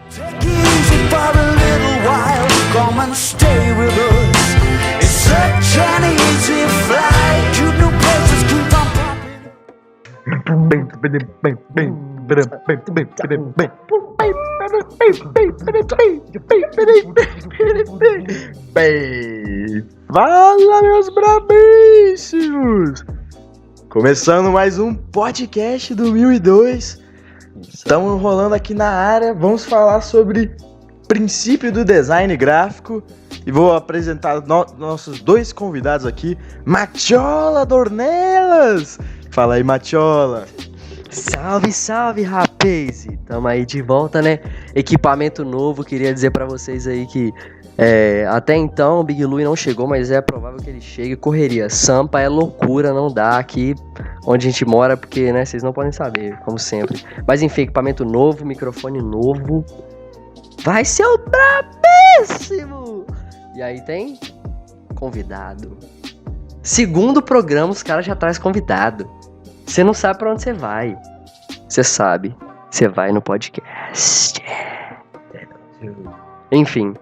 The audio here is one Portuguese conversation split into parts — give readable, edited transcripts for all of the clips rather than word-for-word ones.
Take it easy for a little while, come and stay with us. It's such an easy flight, you know places keep on Bem, fala meus brabíssimos! Começando mais um podcast do 1002. Estamos rolando aqui na área, vamos falar sobre princípio do design gráfico e vou apresentar nossos dois convidados aqui, Matiola Dornelas. Fala aí, Matiola. Salve, salve, rapaz! Tamo aí de volta, né? Equipamento novo, queria dizer pra vocês aí que até então o Big Louie não chegou, mas é provável que ele chegue. Correria, Sampa é loucura, não dá aqui onde a gente mora, porque, né, vocês não podem saber, como sempre. Mas enfim, equipamento novo, microfone novo, vai ser o brabíssimo! E aí tem convidado. Segundo programa, os caras já trazem convidado. Você não sabe pra onde você vai. Você sabe, você vai no podcast. Enfim,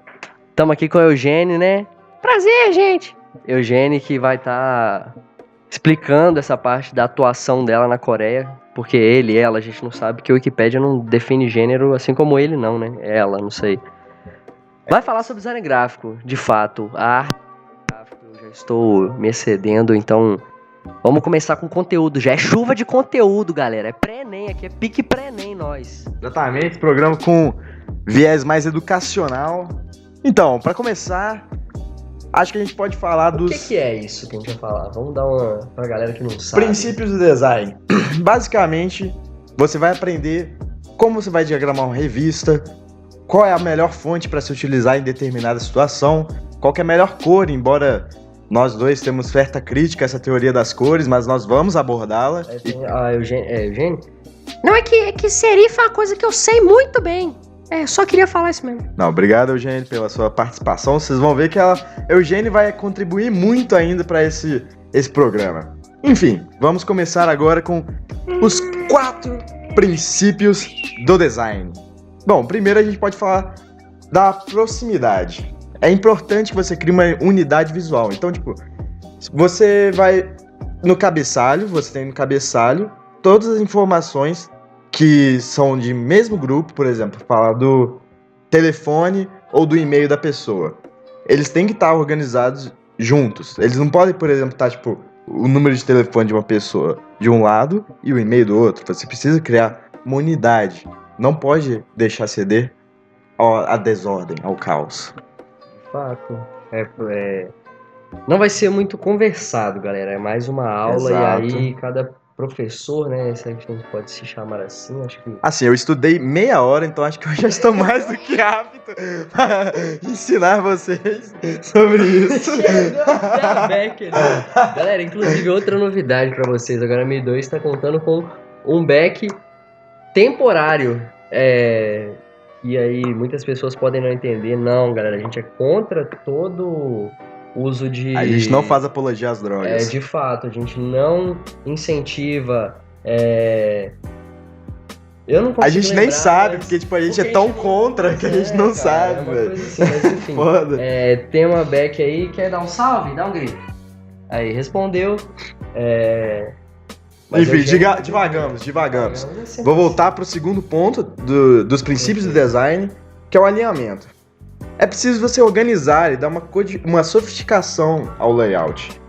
estamos aqui com a Eugênio, né? Prazer, gente! Eugênio que vai estar explicando essa parte da atuação dela na Coreia. Porque ele, ela, a gente não sabe, que o Wikipédia não define gênero, assim como ele não, né? Ela, não sei. Vai falar sobre design gráfico, de fato. A arte gráfica, eu já estou me excedendo, então vamos começar com conteúdo. Já é chuva de conteúdo, galera. É pré-ENEM aqui, é pique pré-ENEM nós. Exatamente, esse programa com viés mais educacional. Então, para começar, acho que a gente pode falar dos... O que é isso que a gente vai falar? Vamos dar uma pra galera que não sabe. Princípios do design. Basicamente, você vai aprender como você vai diagramar uma revista, qual é a melhor fonte para se utilizar em determinada situação, qual que é a melhor cor, embora nós dois temos certa crítica a essa teoria das cores, mas nós vamos abordá-la. Eugênio? Não, é que serifa é uma coisa que eu sei muito bem. Só queria falar isso mesmo. Não, obrigado, Eugênio, pela sua participação. Vocês vão ver que a Eugênio vai contribuir muito ainda para esse programa. Enfim, vamos começar agora com os 4 princípios do design. Bom, primeiro a gente pode falar da proximidade. É importante que você crie uma unidade visual. Então, tipo, você vai no cabeçalho, você tem no cabeçalho todas as informações que são de mesmo grupo, por exemplo, falar do telefone ou do e-mail da pessoa. Eles têm que estar organizados juntos. Eles não podem, por exemplo, estar, tipo, o número de telefone de uma pessoa de um lado e o e-mail do outro. Você precisa criar uma unidade. Não pode deixar ceder à desordem, ao caos. De fato. Não vai ser muito conversado, galera. É mais uma aula. Exato. E aí cada professor, né? Se a gente pode se chamar assim, acho que... Assim, eu estudei meia hora, então acho que eu já estou mais do que apto para ensinar vocês sobre isso. Galera, inclusive outra novidade pra vocês. Agora a Mi 2 está contando com um back temporário. E aí muitas pessoas podem não entender. Não, galera, a gente é contra todo uso de... A gente não faz apologia às drogas. De fato, a gente não incentiva... Eu não consigo A gente nem lembrar, sabe, mas... porque tipo, a gente é tão contra que a gente não sabe, velho. Assim, mas enfim, Foda. tem uma Beck aí, quer dar um salve? Dá um grito. Aí, respondeu. Mas Enfim, eu divagamos. Vou voltar pro segundo ponto dos princípios do design, que é o alinhamento. É preciso você organizar e dar uma sofisticação ao layout.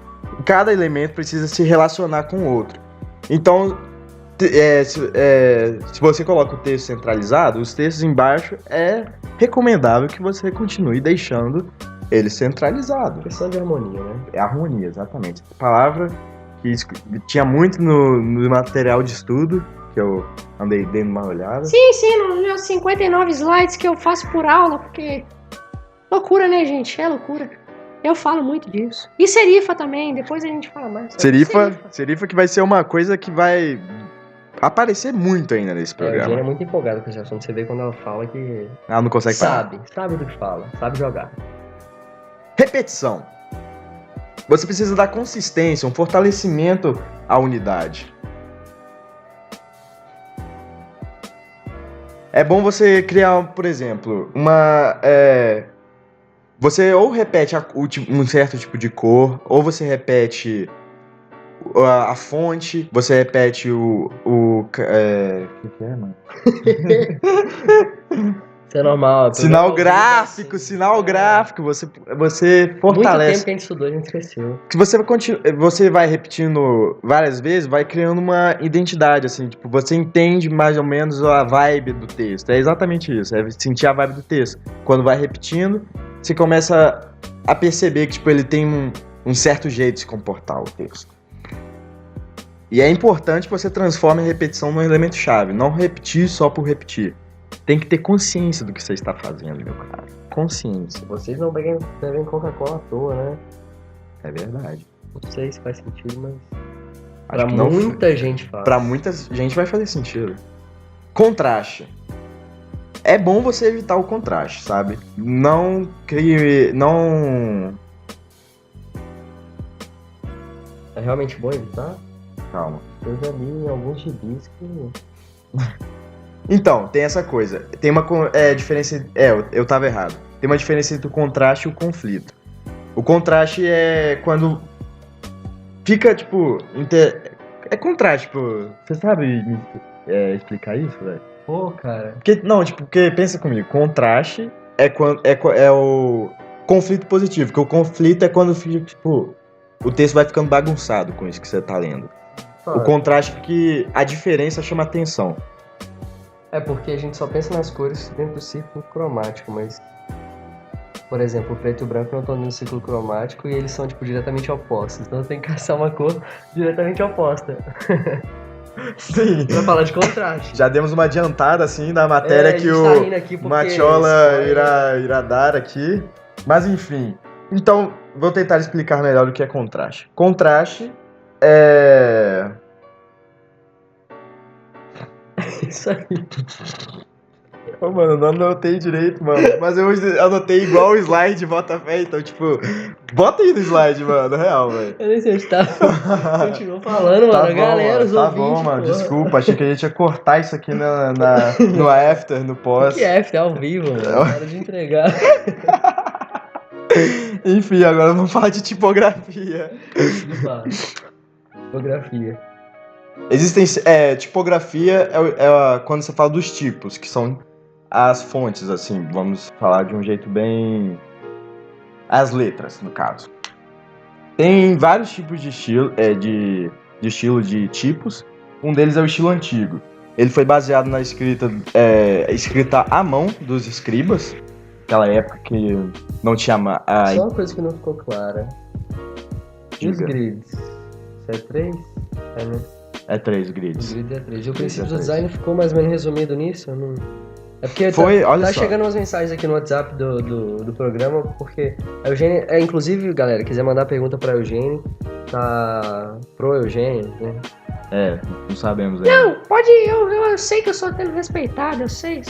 Cada elemento precisa se relacionar com o outro. Então, se você coloca o texto centralizado, os textos embaixo é recomendável que você continue deixando ele centralizado. Questão de harmonia, né? É harmonia, exatamente. Palavra que tinha muito no material de estudo, que eu andei dando uma olhada. Sim, nos meus 59 slides que eu faço por aula, porque... Loucura, né, gente? É loucura. Eu falo muito disso. E serifa também, depois a gente fala mais. Serifa que vai ser uma coisa que vai aparecer muito ainda nesse A programa. Eugênia é muito empolgada com esse assunto. Você vê quando ela fala que... Ela não consegue parar. Sabe do que fala, sabe jogar. Repetição. Você precisa dar consistência, um fortalecimento à unidade. É bom você criar, por exemplo, você ou repete um certo tipo de cor, ou você repete a fonte, você repete o que é, mano? Isso é normal. Sinal gráfico, você fortalece. Muito tempo que a gente estudou, a gente esqueceu. Se você vai repetindo várias vezes, vai criando uma identidade, assim, tipo, você entende mais ou menos a vibe do texto. É exatamente isso, é sentir a vibe do texto. Quando vai repetindo, você começa a perceber que, tipo, ele tem um certo jeito de se comportar, o texto. E é importante que você transforme a repetição num elemento chave, não repetir só por repetir. Tem que ter consciência do que você está fazendo, meu cara. Consciência. Vocês não bebem Coca-Cola à toa, né? É verdade. Não sei se faz sentido, mas... Acho pra que não, muita gente faz. Pra muita gente vai fazer sentido. Contraste. É bom você evitar o contraste, sabe? Não crie... Não... É realmente bom evitar? Calma. Eu já li em alguns gibis que... Então, tem essa coisa. Tem uma diferença... eu tava errado. Tem uma diferença entre o contraste e o conflito. O contraste é quando fica, tipo... É contraste, tipo... Você sabe explicar isso, velho? Pô, cara... Porque pensa comigo. Contraste é o conflito positivo. Porque o conflito é quando fica, tipo... O texto vai ficando bagunçado com isso que você tá lendo. O contraste é que a diferença chama atenção. É porque a gente só pensa nas cores dentro do círculo cromático, mas... Por exemplo, o preto e o branco não estão dentro do círculo cromático e eles são, tipo, diretamente opostos. Então você tem que caçar uma cor diretamente oposta. Sim. Pra falar de contraste. Já demos uma adiantada, assim, da matéria que o Matiola irá dar aqui. Mas, enfim. Então, vou tentar explicar melhor o que é contraste. Contraste é... Isso aí. Ô, mano, não anotei direito, mano. Mas eu anotei igual o slide Botafé, então, tipo... Bota aí no slide, mano, real, velho. Eu nem sei onde tá. Continuou falando, Tá mano. Bom, Galera, os tá ouvintes, bom, mano. pô. Desculpa, achei que a gente ia cortar isso aqui no after, no pós. Que é ao vivo, mano. Hora de entregar. Enfim, agora vamos falar de tipografia. Tipografia. Existem... tipografia quando você fala dos tipos, que são as fontes, assim. Vamos falar de um jeito bem... As letras, no caso. Tem vários tipos de estilo, de tipos. Um deles é o estilo antigo. Ele foi baseado na escrita à mão dos escribas. Aquela época que não tinha... Só uma coisa que não ficou clara. E os grids? Isso é 3? Né? É 3 grids. O grid é 3. E o princípio do design ficou mais ou menos resumido nisso? Não... É porque tá chegando umas mensagens aqui no WhatsApp do programa, porque a Eugênia... inclusive, galera, quiser mandar pergunta pra Eugênia, tá pro Eugênia, né? Não sabemos ainda. Não, pode ir, eu sei que eu sou tendo respeitado, eu sei.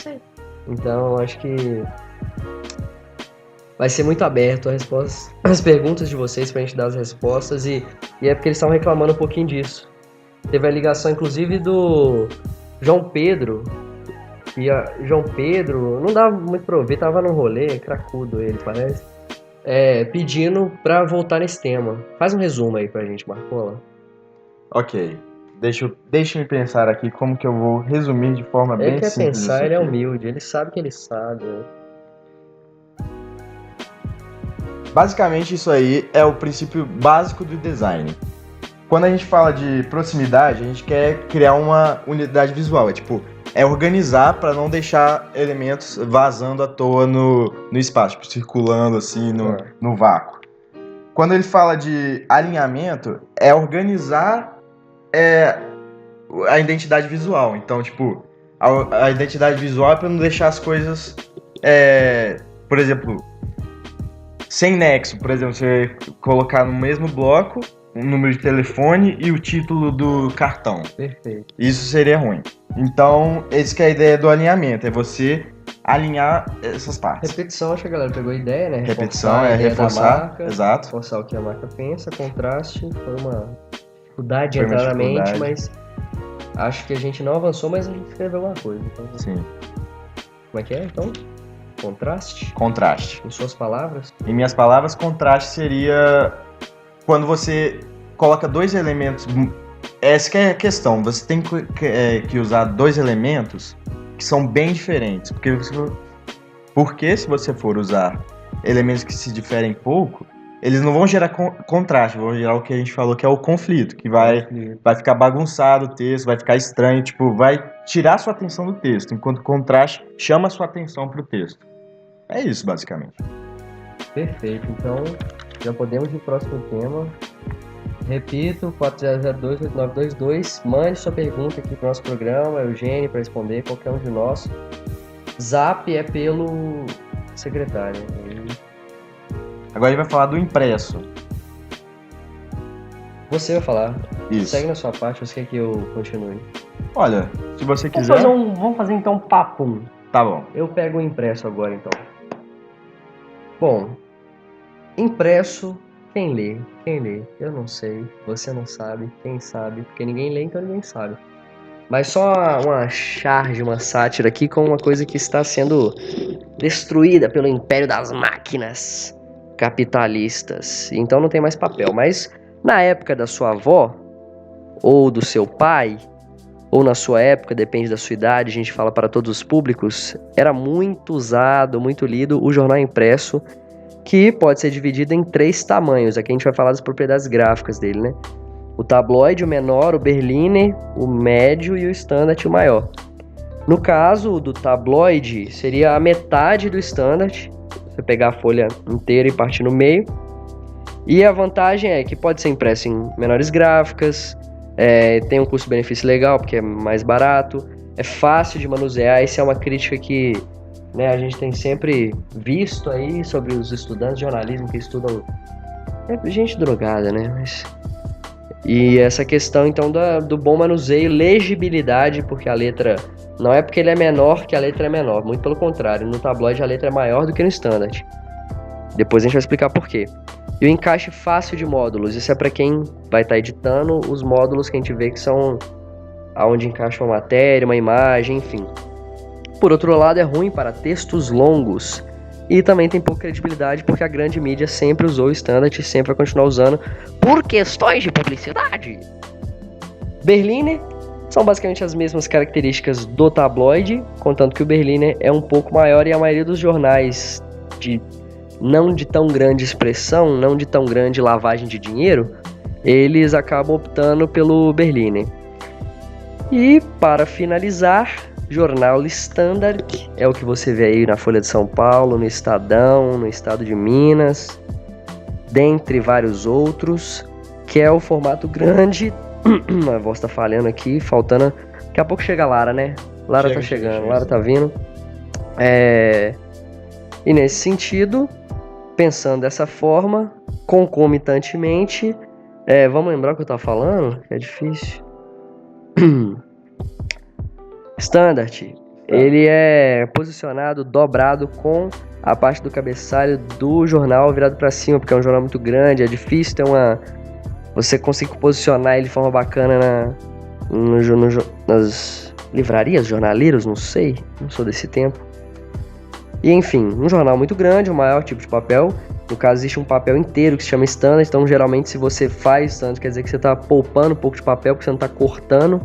Então, eu acho que vai ser muito aberto as perguntas de vocês pra gente dar as respostas, e é porque eles estavam reclamando um pouquinho disso. Teve a ligação, inclusive, do João Pedro. E João Pedro, não dava muito pra ouvir, tava num rolê, cracudo ele, parece. Pedindo pra voltar nesse tema. Faz um resumo aí pra gente, Marcola. Ok. Deixa eu pensar aqui como que eu vou resumir de forma bem simples. Ele quer pensar, ele é humilde, ele sabe que ele sabe. Basicamente, isso aí é o princípio básico do design. Quando a gente fala de proximidade, a gente quer criar uma unidade visual. É organizar para não deixar elementos vazando à toa no espaço, circulando assim no vácuo. Quando ele fala de alinhamento, é organizar a identidade visual. Então, a identidade visual é para não deixar as coisas, por exemplo, sem nexo. Por exemplo, você colocar no mesmo bloco o número de telefone e o título do cartão. Perfeito. Isso seria ruim. Então, essa que é a ideia do alinhamento, é você alinhar essas partes. Repetição, acho que a galera pegou a ideia, né? Repetição é reforçar, marca, exato. Reforçar o que a marca pensa. Contraste foi uma dificuldade de entrar na mente, mas acho que a gente não avançou, mas a gente escreveu alguma coisa. Então... Sim. Como é que é, então? Contraste? Contraste. Em suas palavras? Em minhas palavras, contraste seria quando você coloca dois elementos. Essa que é a questão. Você tem que usar dois elementos que são bem diferentes. Porque se você for usar elementos que se diferem pouco, eles não vão gerar contraste, vão gerar o que a gente falou que é o conflito, que vai ficar bagunçado o texto, vai ficar estranho, tipo, vai tirar a sua atenção do texto, enquanto o contraste chama a sua atenção para o texto. É isso, basicamente. Perfeito, então já podemos ir pro próximo tema. Repito, 4002-8922, mande sua pergunta aqui pro nosso programa, Eugênio, para responder, qualquer um de nós. Zap é pelo secretário. Agora a gente vai falar do impresso. Você vai falar. Isso. Segue na sua parte, você quer que eu continue? Olha, se você quiser... Vamos fazer então um papo. Tá bom. Eu pego o impresso agora, então. Bom, impresso, quem lê? Quem lê? Eu não sei, você não sabe, quem sabe? Porque ninguém lê, então ninguém sabe. Mas só uma charge, uma sátira aqui com uma coisa que está sendo destruída pelo império das máquinas capitalistas. Então não tem mais papel. Mas na época da sua avó, ou do seu pai, ou na sua época, depende da sua idade, a gente fala para todos os públicos, era muito usado, muito lido o jornal impresso, que pode ser dividido em 3 tamanhos. Aqui a gente vai falar das propriedades gráficas dele, né? O tabloide, o menor, o Berliner, o médio e o Standard, o maior. No caso do tabloide, seria a metade do Standard. Você pegar a folha inteira e partir no meio. E a vantagem é que pode ser impresso em menores gráficas, tem um custo-benefício legal porque é mais barato, é fácil de manusear. Essa é uma crítica que, né, a gente tem sempre visto aí sobre os estudantes de jornalismo que estudam. É gente drogada, né? E essa questão então do bom manuseio, legibilidade, porque a letra não é porque ele é menor que a letra é menor, muito pelo contrário, no tabloide a letra é maior do que no standard. Depois a gente vai explicar por quê. E o encaixe fácil de módulos, isso é para quem vai estar editando os módulos que a gente vê que são aonde encaixa uma matéria, uma imagem, enfim. Por outro lado, é ruim para textos longos. E também tem pouca credibilidade porque a grande mídia sempre usou o standard e sempre vai continuar usando por questões de publicidade. Berliner são basicamente as mesmas características do tabloide, contanto que o Berliner é um pouco maior e a maioria dos jornais não de tão grande expressão, não de tão grande lavagem de dinheiro, eles acabam optando pelo Berliner. E para finalizar, jornal Standard é o que você vê aí na Folha de São Paulo, no Estadão, no Estado de Minas, dentre vários outros, que é o formato grande. A voz tá falhando aqui, faltando. Daqui a pouco chega a Lara, né? Lara tá chegando, Lara tá vindo. E nesse sentido, pensando dessa forma, concomitantemente, vamos lembrar o que eu tava falando? É difícil. Standard, ele é posicionado dobrado com a parte do cabeçalho do jornal virado para cima, porque é um jornal muito grande, é difícil ter você conseguir posicionar ele de forma bacana nas livrarias, jornaleiros, não sei, não sou desse tempo. E enfim, um jornal muito grande, o maior tipo de papel. No caso, existe um papel inteiro que se chama standard, então geralmente se você faz standard, quer dizer que você está poupando um pouco de papel, porque você não está cortando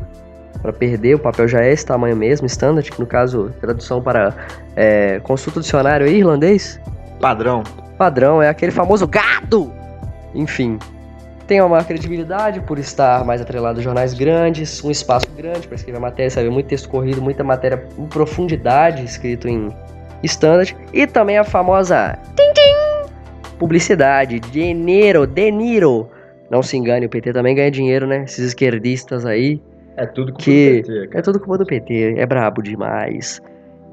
para perder, o papel já é esse tamanho mesmo, standard, que no caso, tradução para consulta do dicionário irlandês. Padrão, é aquele famoso gado! Enfim, tem uma maior credibilidade por estar mais atrelado a jornais grandes, um espaço grande para escrever matéria, sabe? Muito texto corrido, muita matéria em profundidade escrito em standard, e também a famosa publicidade, dinheiro. Não se engane, o PT também ganha dinheiro, né? Esses esquerdistas aí. É tudo culpa do PT, cara. É tudo culpa do PT, é brabo demais.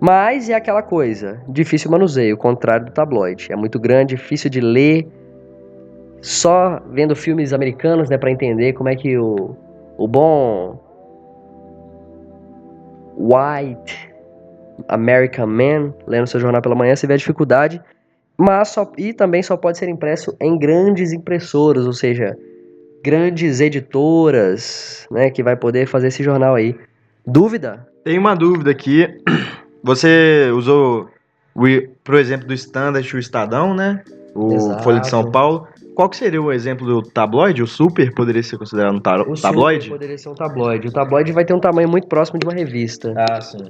Mas é aquela coisa, difícil manuseio, o contrário do tabloide. É muito grande, difícil de ler. Só vendo filmes americanos, né, pra entender como é que o bom white American man, lendo seu jornal pela manhã, você vê a dificuldade. E também só pode ser impresso em grandes impressoras, ou seja, grandes editoras, né, que vai poder fazer esse jornal aí. Dúvida? Tem uma dúvida aqui Você usou, por exemplo, do Standard e o Estadão, né? O Exato. Folha de São Paulo. Qual que seria o exemplo do tabloide? O Super poderia ser considerado um O tabloide? Super poderia ser um tabloide. O tabloide vai ter um tamanho muito próximo de uma revista. Ah, sim.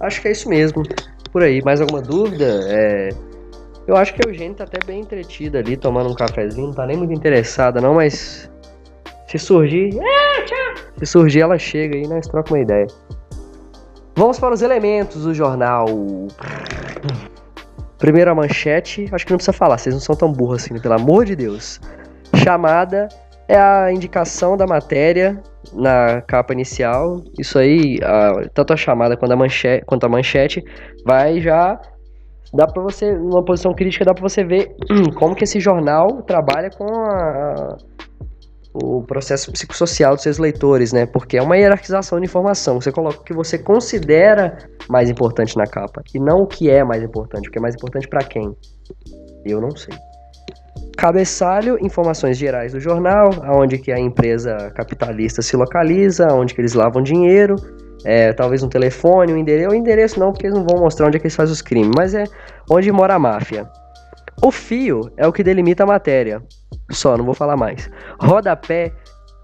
Acho que é isso mesmo. Por aí. Mais alguma dúvida? Eu acho que a Eugênia tá até bem entretida ali, tomando um cafezinho. Não tá nem muito interessada, não, mas se surgir. Se surgir, ela chega aí e nós trocamos uma ideia. Vamos para os elementos do jornal. Primeira manchete, acho que não precisa falar, vocês não são tão burros assim, pelo amor de Deus. Chamada é a indicação da matéria na capa inicial. Isso aí, tanto a chamada quanto a manchete, vai já dá pra você, numa posição crítica, dá pra você ver como que esse jornal trabalha com o processo psicossocial dos seus leitores, né? Porque é uma hierarquização de informação. Você coloca o que você considera mais importante na capa e não o que é mais importante. O que é mais importante pra quem? Eu não sei. Cabeçalho, informações gerais do jornal, aonde que a empresa capitalista se localiza, aonde que eles lavam dinheiro, talvez um telefone, um endereço. O endereço não, porque eles não vão mostrar onde é que eles fazem os crimes, mas é onde mora a máfia. O fio é o que delimita a matéria. Só, não vou falar mais. Rodapé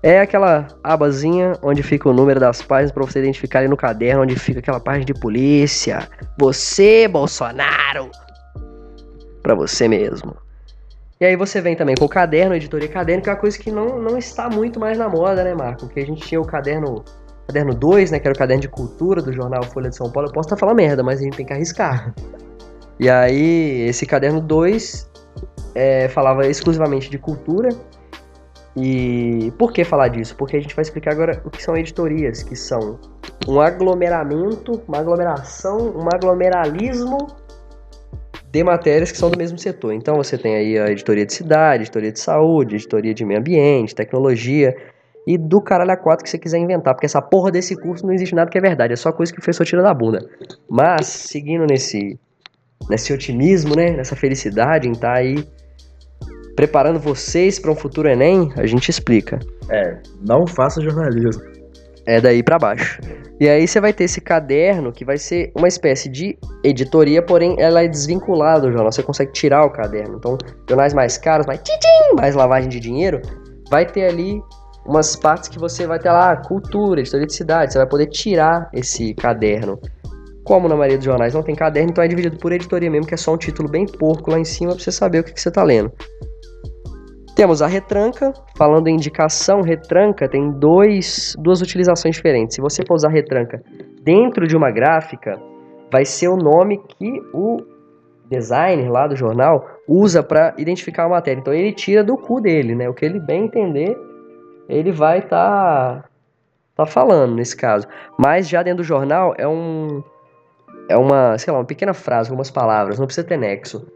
é aquela abazinha onde fica o número das páginas para você identificar ali no caderno, onde fica aquela página de polícia. Você, Bolsonaro! Pra você mesmo. E aí você vem também com o caderno, editoria caderno, que é uma coisa que não está muito mais na moda, né, Marco? Porque a gente tinha o caderno 2, né, que era o caderno de cultura do jornal Folha de São Paulo. Eu posso estar falando merda, mas a gente tem que arriscar. E aí, esse caderno 2 falava exclusivamente de cultura. E por que falar disso? Porque a gente vai explicar agora o que são editorias, que são um aglomeramento, uma aglomeração, um aglomeralismo de matérias que são do mesmo setor. Então você tem aí a editoria de cidade, editoria de saúde, editoria de meio ambiente, tecnologia e do caralho a 4 que você quiser inventar, porque essa porra desse curso não existe nada que é verdade, é só coisa que o professor tira da bunda. Mas, seguindo nesse otimismo, né, nessa felicidade em estar aí preparando vocês para um futuro Enem, a gente explica. Não faça jornalismo. É daí pra baixo. E aí você vai ter esse caderno que vai ser uma espécie de editoria, porém ela é desvinculada do jornal. Você consegue tirar o caderno. Então, jornais mais caros, mais lavagem de dinheiro, vai ter ali umas partes que você vai ter lá, cultura, editoria de cidade. Você vai poder tirar esse caderno. Como na maioria dos jornais não tem caderno, então é dividido por editoria mesmo, que é só um título bem porco lá em cima pra você saber o que você tá lendo. Temos a retranca. Falando em indicação, retranca tem duas utilizações diferentes. Se você for usar retranca dentro de uma gráfica, vai ser o nome que o designer lá do jornal usa para identificar a matéria. Então ele tira do cu dele, né? O que ele bem entender, ele vai tá falando nesse caso. Mas já dentro do jornal é uma, sei lá, uma pequena frase, algumas palavras, não precisa ter nexo.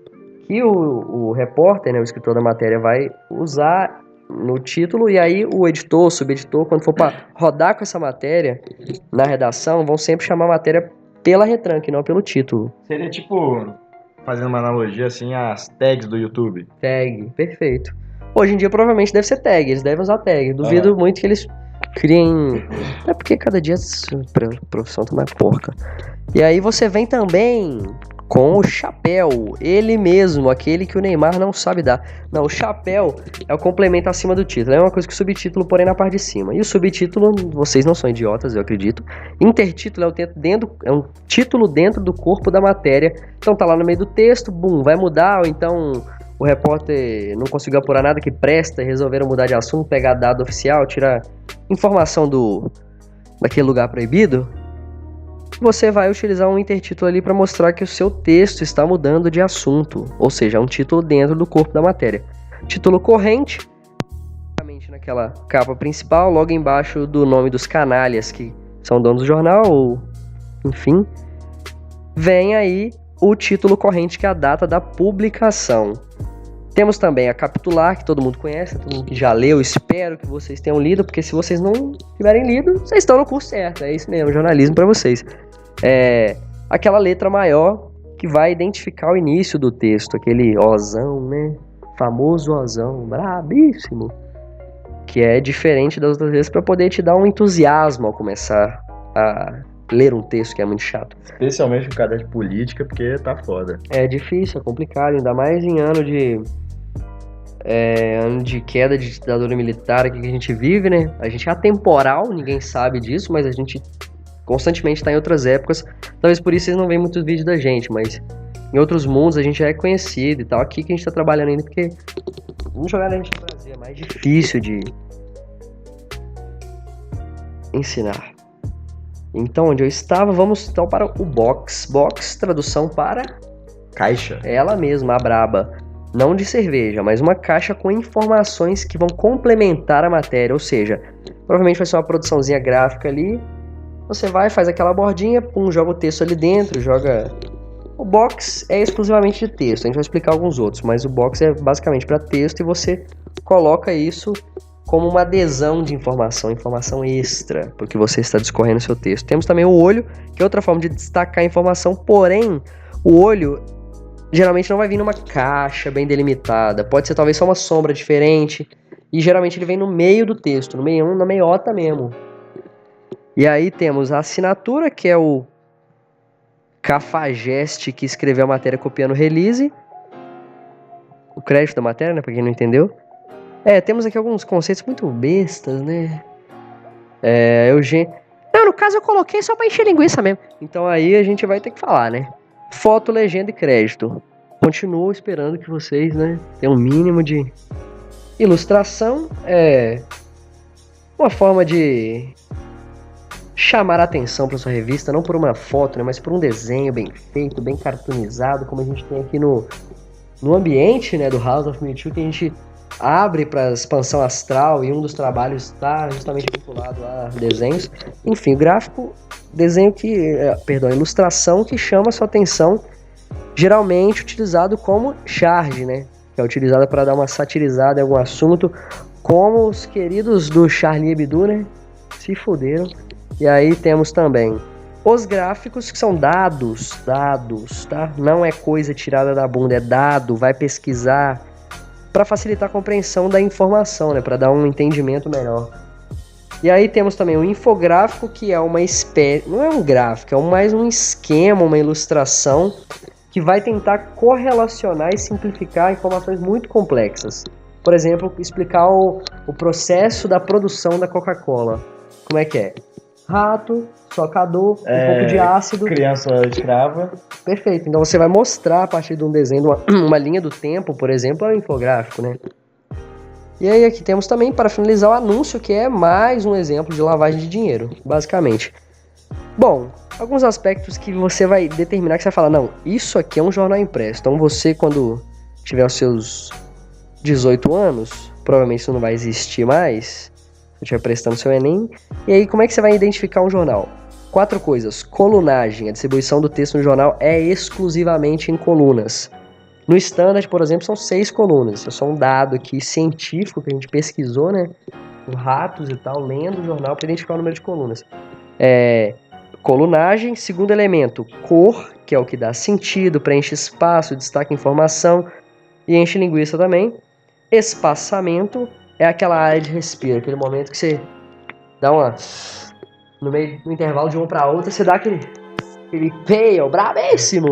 Que o repórter, né, o escritor da matéria, vai usar no título, e aí o editor, o subeditor, quando for para rodar com essa matéria na redação, vão sempre chamar a matéria pela retranca e não pelo título. Seria tipo, fazendo uma analogia assim, as tags do YouTube. Tag, perfeito. Hoje em dia provavelmente deve ser tag, eles devem usar tag. Duvido muito que eles criem... É porque cada dia a profissão tá mais porca. E aí você vem também com o chapéu, ele mesmo, aquele que o Neymar não sabe dar. Não, o chapéu é o complemento acima do título, é uma coisa que o subtítulo, porém, na parte de cima. E o subtítulo, vocês não são idiotas, eu acredito. Intertítulo é um título dentro do corpo da matéria. Então tá lá no meio do texto, bum, vai mudar, ou então o repórter não conseguiu apurar nada que presta e resolveram mudar de assunto, pegar dado oficial, tirar informação daquele lugar proibido. Você vai utilizar um intertítulo ali para mostrar que o seu texto está mudando de assunto, ou seja, é um título dentro do corpo da matéria. Título corrente, naquela capa principal, logo embaixo do nome dos canalhas que são donos do jornal, ou enfim, vem aí o título corrente, que é a data da publicação. Temos também a capitular, que todo mundo conhece, todo mundo que já leu, espero que vocês tenham lido, porque se vocês não tiverem lido, vocês estão no curso certo, é isso mesmo, jornalismo para vocês. É aquela letra maior que vai identificar o início do texto, aquele ozão, né? Famoso ozão, brabíssimo, que é diferente das outras vezes para poder te dar um entusiasmo ao começar ler um texto que é muito chato. Especialmente no caderno de política, porque tá foda. É difícil, é complicado, ainda mais em ano de queda de ditadura militar aqui que a gente vive, né? A gente é atemporal, ninguém sabe disso, mas a gente constantemente está em outras épocas. Talvez por isso vocês não veem muitos vídeos da gente, mas em outros mundos a gente já é conhecido e tal. Aqui que a gente tá trabalhando ainda, porque vamos jogar a gente no Brasil, é mais difícil de ensinar. Então, onde eu estava, vamos então para o box. Box, tradução para Caixa. ela mesma, a braba. Não de cerveja, mas uma caixa com informações que vão complementar a matéria. Ou seja, provavelmente vai ser uma produçãozinha gráfica ali. Você vai, faz aquela bordinha, pum, joga o texto ali dentro, joga... O box é exclusivamente de texto, a gente vai explicar alguns outros, mas o box é basicamente para texto e você coloca isso como uma adesão de informação extra, porque você está discorrendo seu texto. Temos também o olho, que é outra forma de destacar a informação, porém, o olho geralmente não vai vir numa caixa bem delimitada, pode ser talvez só uma sombra diferente, e geralmente ele vem no meio do texto, no meio, na meiota mesmo. E aí temos a assinatura, que é o cafajeste que escreveu a matéria copiando o release, o crédito da matéria, né, pra quem não entendeu. Temos aqui alguns conceitos muito bestas, né? Não, no caso eu coloquei só pra encher linguiça mesmo. Então aí a gente vai ter que falar, né? Foto, legenda e crédito. Continuo esperando que vocês, né, tenham um mínimo de ilustração. É uma forma de chamar a atenção para sua revista, não por uma foto, né, mas por um desenho bem feito, bem cartoonizado, como a gente tem aqui no ambiente, né, do House of Mewtwo, que a gente abre para expansão astral, e um dos trabalhos está justamente vinculado a desenhos. Enfim, o gráfico, desenho ilustração que chama a sua atenção, geralmente utilizado como charge, né, que é utilizado para dar uma satirizada em algum assunto, como os queridos do Charlie Hebdo, né, se fuderam. E aí temos também os gráficos, que são dados, tá? Não é coisa tirada da bunda, é dado, vai pesquisar para facilitar a compreensão da informação, né? Para dar um entendimento melhor. E aí temos também o infográfico, que é uma espécie, não é um gráfico, é mais um esquema, uma ilustração que vai tentar correlacionar e simplificar informações muito complexas. Por exemplo, explicar o processo da produção da Coca-Cola. Como é que é? Rato, socador, um pouco de ácido. Criança escrava. Perfeito. Então você vai mostrar a partir de um desenho, uma linha do tempo, por exemplo, é um infográfico, né? E aí aqui temos também, para finalizar, o anúncio, que é mais um exemplo de lavagem de dinheiro, basicamente. Bom, alguns aspectos que você vai determinar, que você vai falar, não, isso aqui é um jornal impresso. Então você, quando tiver os seus 18 anos, provavelmente isso não vai existir mais, se estiver prestando seu Enem. E aí, como é que você vai identificar um jornal? 4 coisas. Colunagem. A distribuição do texto no jornal é exclusivamente em colunas. No Standard, por exemplo, são 6 colunas. Isso é só um dado aqui científico que a gente pesquisou, né? Com ratos e tal, lendo o jornal para identificar o número de colunas. Colunagem. Segundo elemento, cor, que é o que dá sentido, preenche espaço, destaca informação e enche linguiça também. Espaçamento é aquela área de respiro, aquele momento que você dá uma... No intervalo de uma para outra, você dá aquele fail brabíssimo.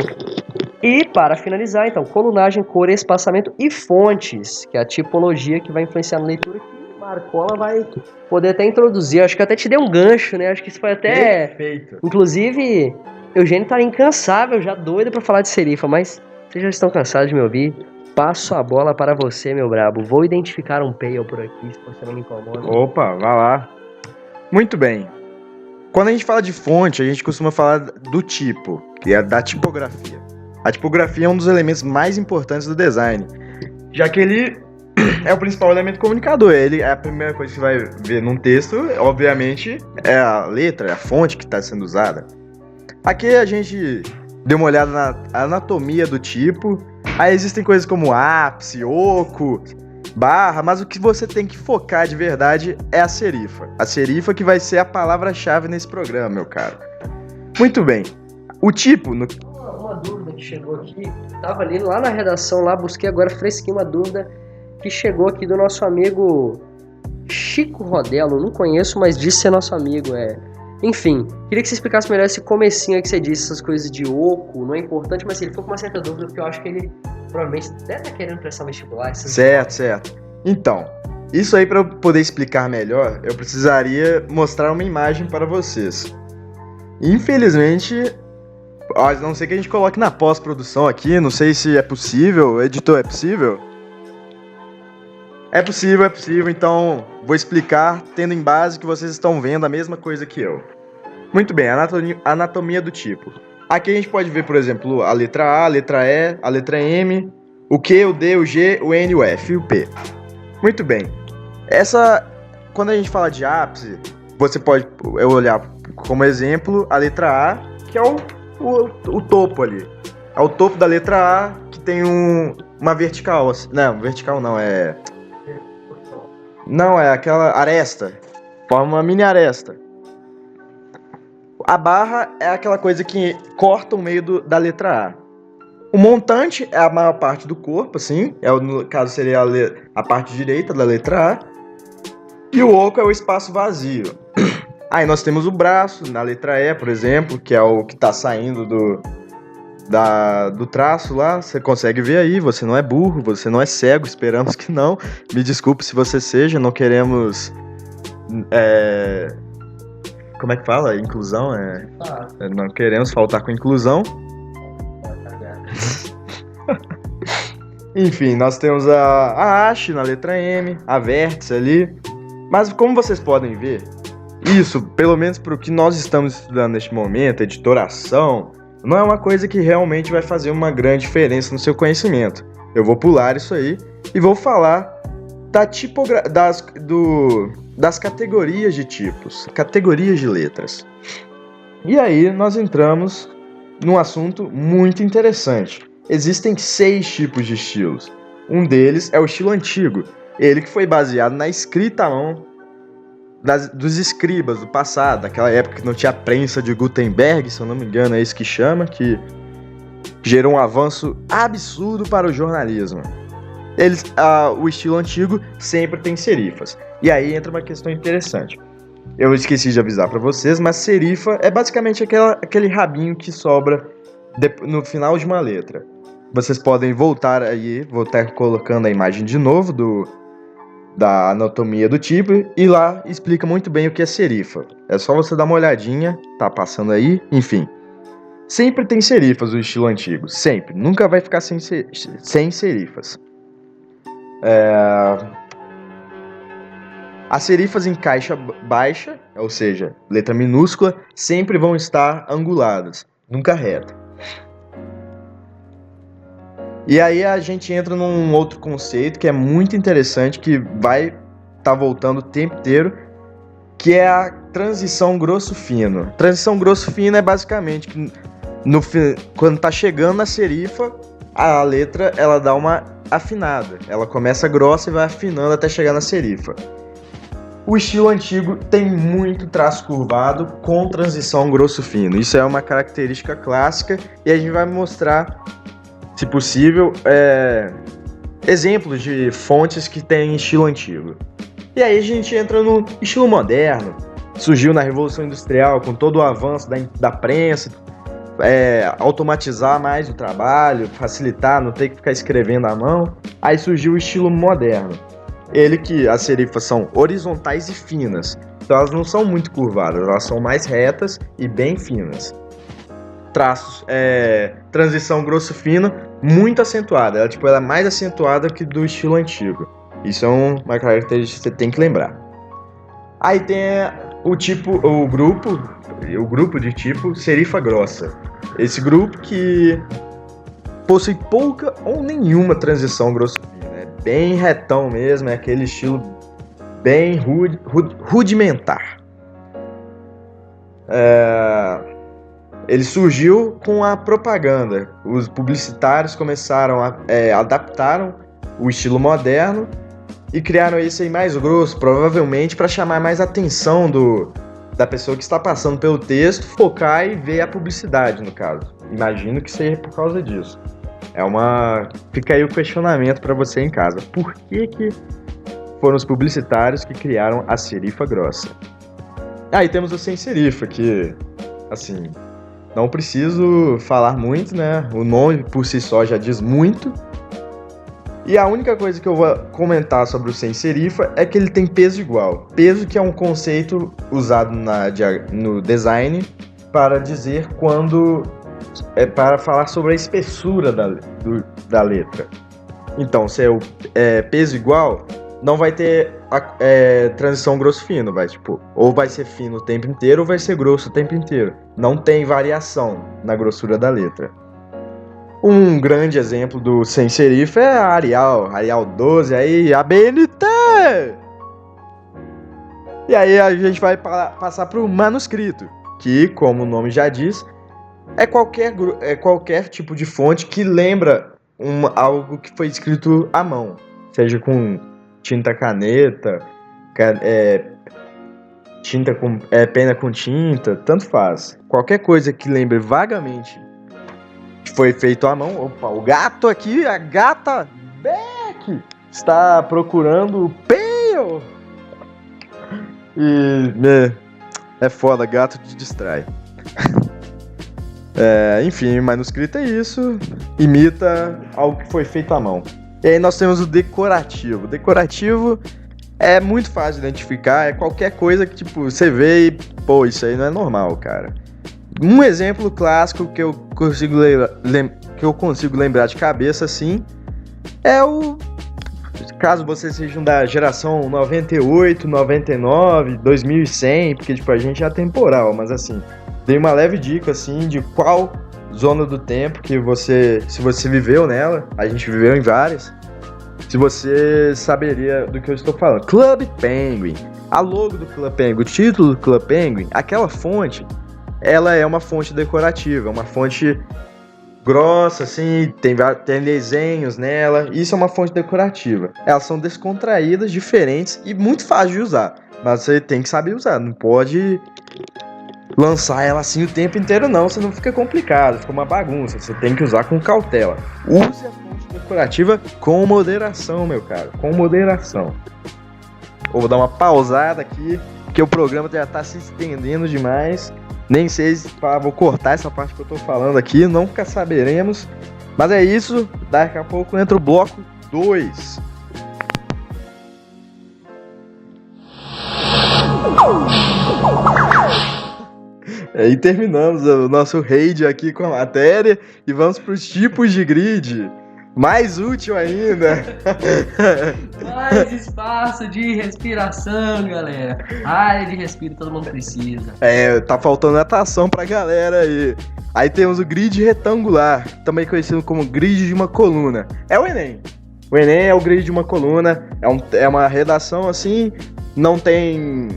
E para finalizar, então, colunagem, cor, espaçamento e fontes, que é a tipologia que vai influenciar na leitura, que Marcola vai poder até introduzir. Acho que até te dei um gancho, né? Acho que isso foi até... Perfeito. Inclusive, Eugênio tá incansável, já doido para falar de serifa, mas vocês já estão cansados de me ouvir. Passo a bola para você, meu brabo. Vou identificar um fail por aqui, se você não me incomoda. Opa, vai lá. Muito bem. Quando a gente fala de fonte, a gente costuma falar do tipo, que é da tipografia. A tipografia é um dos elementos mais importantes do design, já que ele é o principal elemento comunicador. Ele é a primeira coisa que você vai ver num texto, obviamente, é a letra, é a fonte que está sendo usada. Aqui a gente deu uma olhada na anatomia do tipo. Aí existem coisas como ápice, oco, barra, mas o que você tem que focar de verdade é a serifa. A serifa que vai ser a palavra-chave nesse programa, meu caro. Muito bem. O tipo... Uma dúvida que chegou aqui, tava ali lá na redação, lá busquei agora fresquinho uma dúvida que chegou aqui do nosso amigo Chico Rodelo, não conheço, mas disse ser nosso amigo, Enfim, queria que você explicasse melhor esse comecinho aí que você disse, essas coisas de oco, não é importante, mas ele ficou com uma certa dúvida, porque eu acho que ele provavelmente deve estar querendo prestar vestibular. Certo. Então, isso aí para eu poder explicar melhor, eu precisaria mostrar uma imagem para vocês. Infelizmente, a não ser que a gente coloque na pós-produção aqui, não sei se é possível, editor, é possível? É possível, então vou explicar tendo em base que vocês estão vendo a mesma coisa que eu. Muito bem, anatomia do tipo. Aqui a gente pode ver, por exemplo, a letra A, a letra E, a letra M, o Q, o D, o G, o N, o F e o P. Muito bem. Quando a gente fala de ápice, você pode olhar como exemplo a letra A, que é o topo ali. É o topo da letra A que tem uma vertical. Não, vertical não, é... Não, é aquela aresta. Forma uma mini aresta. A barra é aquela coisa que corta o meio da letra A. O montante é a maior parte do corpo, assim. No caso, seria a parte direita da letra A. E o oco é o espaço vazio. Aí nós temos o braço, na letra E, por exemplo, que é o que está saindo do traço lá. Você consegue ver aí, você não é burro, você não é cego, esperamos que não. Me desculpe se você seja, não queremos... Como é que fala? Inclusão? Não queremos faltar com inclusão. Enfim, nós temos a haste na letra M, a vértice ali. Mas como vocês podem ver, isso, pelo menos para o que nós estamos estudando neste momento, editoração, não é uma coisa que realmente vai fazer uma grande diferença no seu conhecimento. Eu vou pular isso aí e vou falar das categorias de tipos, categorias de letras. E aí nós entramos num assunto muito interessante. Existem 6 tipos de estilos. Um deles é o estilo antigo, ele que foi baseado na escrita à mão dos escribas do passado, daquela época que não tinha a prensa de Gutenberg, se eu não me engano é isso que chama, que gerou um avanço absurdo para o jornalismo. O estilo antigo sempre tem serifas. E aí entra uma questão interessante. Eu esqueci de avisar para vocês, mas serifa é basicamente aquele rabinho que sobra no final de uma letra. Vocês podem voltar colocando a imagem de novo da anatomia do tipo, e lá explica muito bem o que é serifa. É só você dar uma olhadinha, tá passando aí, enfim. Sempre tem serifas no estilo antigo, sempre. Nunca vai ficar sem serifas. As serifas em caixa baixa, ou seja, letra minúscula, sempre vão estar anguladas, nunca reta. E aí a gente entra num outro conceito que é muito interessante, que vai estar voltando o tempo inteiro, que é a transição grosso-fino. Transição grosso-fino é basicamente que quando está chegando na serifa, a letra ela dá uma afinada. Ela começa grossa e vai afinando até chegar na serifa. O estilo antigo tem muito traço curvado com transição grosso-fino. Isso é uma característica clássica e a gente vai mostrar, se possível, exemplos de fontes que têm estilo antigo. E aí a gente entra no estilo moderno. Surgiu na Revolução Industrial com todo o avanço da prensa, automatizar mais o trabalho, facilitar, não ter que ficar escrevendo à mão. Aí surgiu o estilo moderno. Ele que as serifas são horizontais e finas. Então elas não são muito curvadas, elas são mais retas e bem finas. Traços, transição grosso-fino, muito acentuada. Ela é mais acentuada que do estilo antigo. Isso é uma característica que você tem que lembrar. Aí tem o grupo de tipo serifa grossa. Esse grupo que possui pouca ou nenhuma transição grosso-fino. É bem retão mesmo, é aquele estilo bem rudimentar. Ele surgiu com a propaganda. Os publicitários adaptaram o estilo moderno e criaram esse aí mais grosso, provavelmente para chamar mais atenção da pessoa que está passando pelo texto, focar e ver a publicidade, no caso. Imagino que seja por causa disso. Fica aí o questionamento para você em casa. Por que foram os publicitários que criaram a serifa grossa? Aí temos o sem serifa, que, assim, não preciso falar muito, né? O nome por si só já diz muito. E a única coisa que eu vou comentar sobre o sem serifa é que ele tem peso igual. Peso que é um conceito usado no design para dizer quando... para falar sobre a espessura da letra. Então, se é peso igual, não vai ter transição grosso-fino, ou vai ser fino o tempo inteiro ou vai ser grosso o tempo inteiro. Não tem variação na grossura da letra. Um grande exemplo do sem serifa é a Arial 12, aí a BNT! E aí a gente vai passar para o manuscrito, que, como o nome já diz, é qualquer tipo de fonte que lembra algo que foi escrito à mão, seja com tinta caneta, tinta com pena com tinta, tanto faz. Qualquer coisa que lembre vagamente que foi feito à mão. Opa, o gato aqui, a gata Beck está procurando o Pale. E é foda, gato te distrai. Enfim, manuscrito é isso, imita algo que foi feito à mão. E aí nós temos o decorativo. Decorativo é muito fácil de identificar, é qualquer coisa que tipo você vê e, pô, isso aí não é normal, cara. Um exemplo clássico que eu consigo lembrar de cabeça assim é caso vocês sejam da geração 98, 99, 2100, porque tipo a gente é temporal, mas assim, dei uma leve dica assim de qual zona do tempo que se você viveu nela, a gente viveu em várias, se você saberia do que eu estou falando. Club Penguin, a logo do Club Penguin, o título do Club Penguin, aquela fonte, ela é uma fonte decorativa, uma fonte grossa, assim, tem desenhos nela, isso é uma fonte decorativa. Elas são descontraídas, diferentes e muito fáceis de usar, mas você tem que saber usar, não pode lançar ela assim o tempo inteiro não, senão fica complicado, fica uma bagunça, você tem que usar com cautela. Use a fonte decorativa com moderação, meu caro, com moderação. Eu vou dar uma pausada aqui, porque o programa já tá se estendendo demais. Nem sei se vou cortar essa parte que eu tô falando aqui, nunca saberemos. Mas é isso, daqui a pouco entra o bloco 2. E terminamos o nosso raid aqui com a matéria e vamos para os tipos de grid. Mais útil ainda. Mais espaço de respiração, galera. Área de respiro todo mundo precisa. Tá faltando natação pra galera aí. Aí temos o grid retangular, também conhecido como grid de uma coluna. É o Enem. O Enem é o grid de uma coluna. É uma redação assim, não tem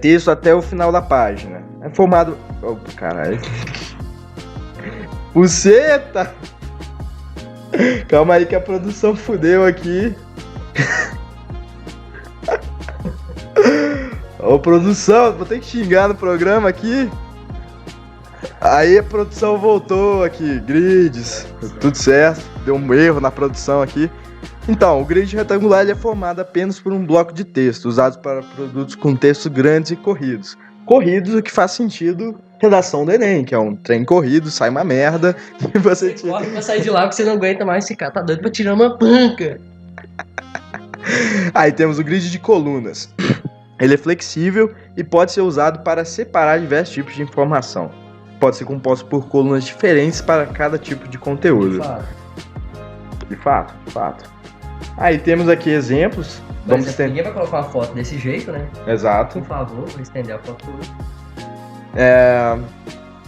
texto até o final da página. É formado... Oh, caralho. Buceta! Calma aí que a produção fudeu aqui. Ô produção, vou ter que xingar no programa aqui. Aí a produção voltou aqui, grids, tudo certo, deu um erro na produção aqui. Então, o grid retangular ele é formado apenas por um bloco de texto, usado para produtos com textos grandes e corridos. Corridos, o que faz sentido, redação do Enem, que é um trem corrido, sai uma merda e você tira... Corre pra sair de lá porque você não aguenta mais ficar, tá doido pra tirar uma panca. Aí temos o grid de colunas. Ele é flexível e pode ser usado para separar diversos tipos de informação. Pode ser composto por colunas diferentes para cada tipo de conteúdo. De fato. Aí temos aqui exemplos. Ninguém vai colocar uma foto desse jeito, né? Exato. Por favor, vou estender a foto toda.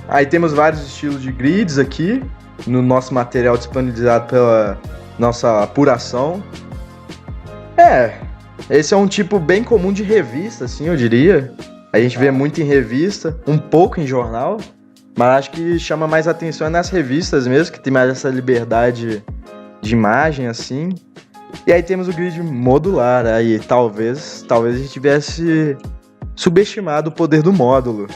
Aí temos vários estilos de grids aqui no nosso material disponibilizado pela nossa apuração. Esse é um tipo bem comum de revista, assim, eu diria. A gente vê muito em revista, um pouco em jornal, mas acho que chama mais atenção nas revistas mesmo, que tem mais essa liberdade de imagem, assim. E aí temos o grid modular, aí talvez a gente tivesse subestimado o poder do módulo.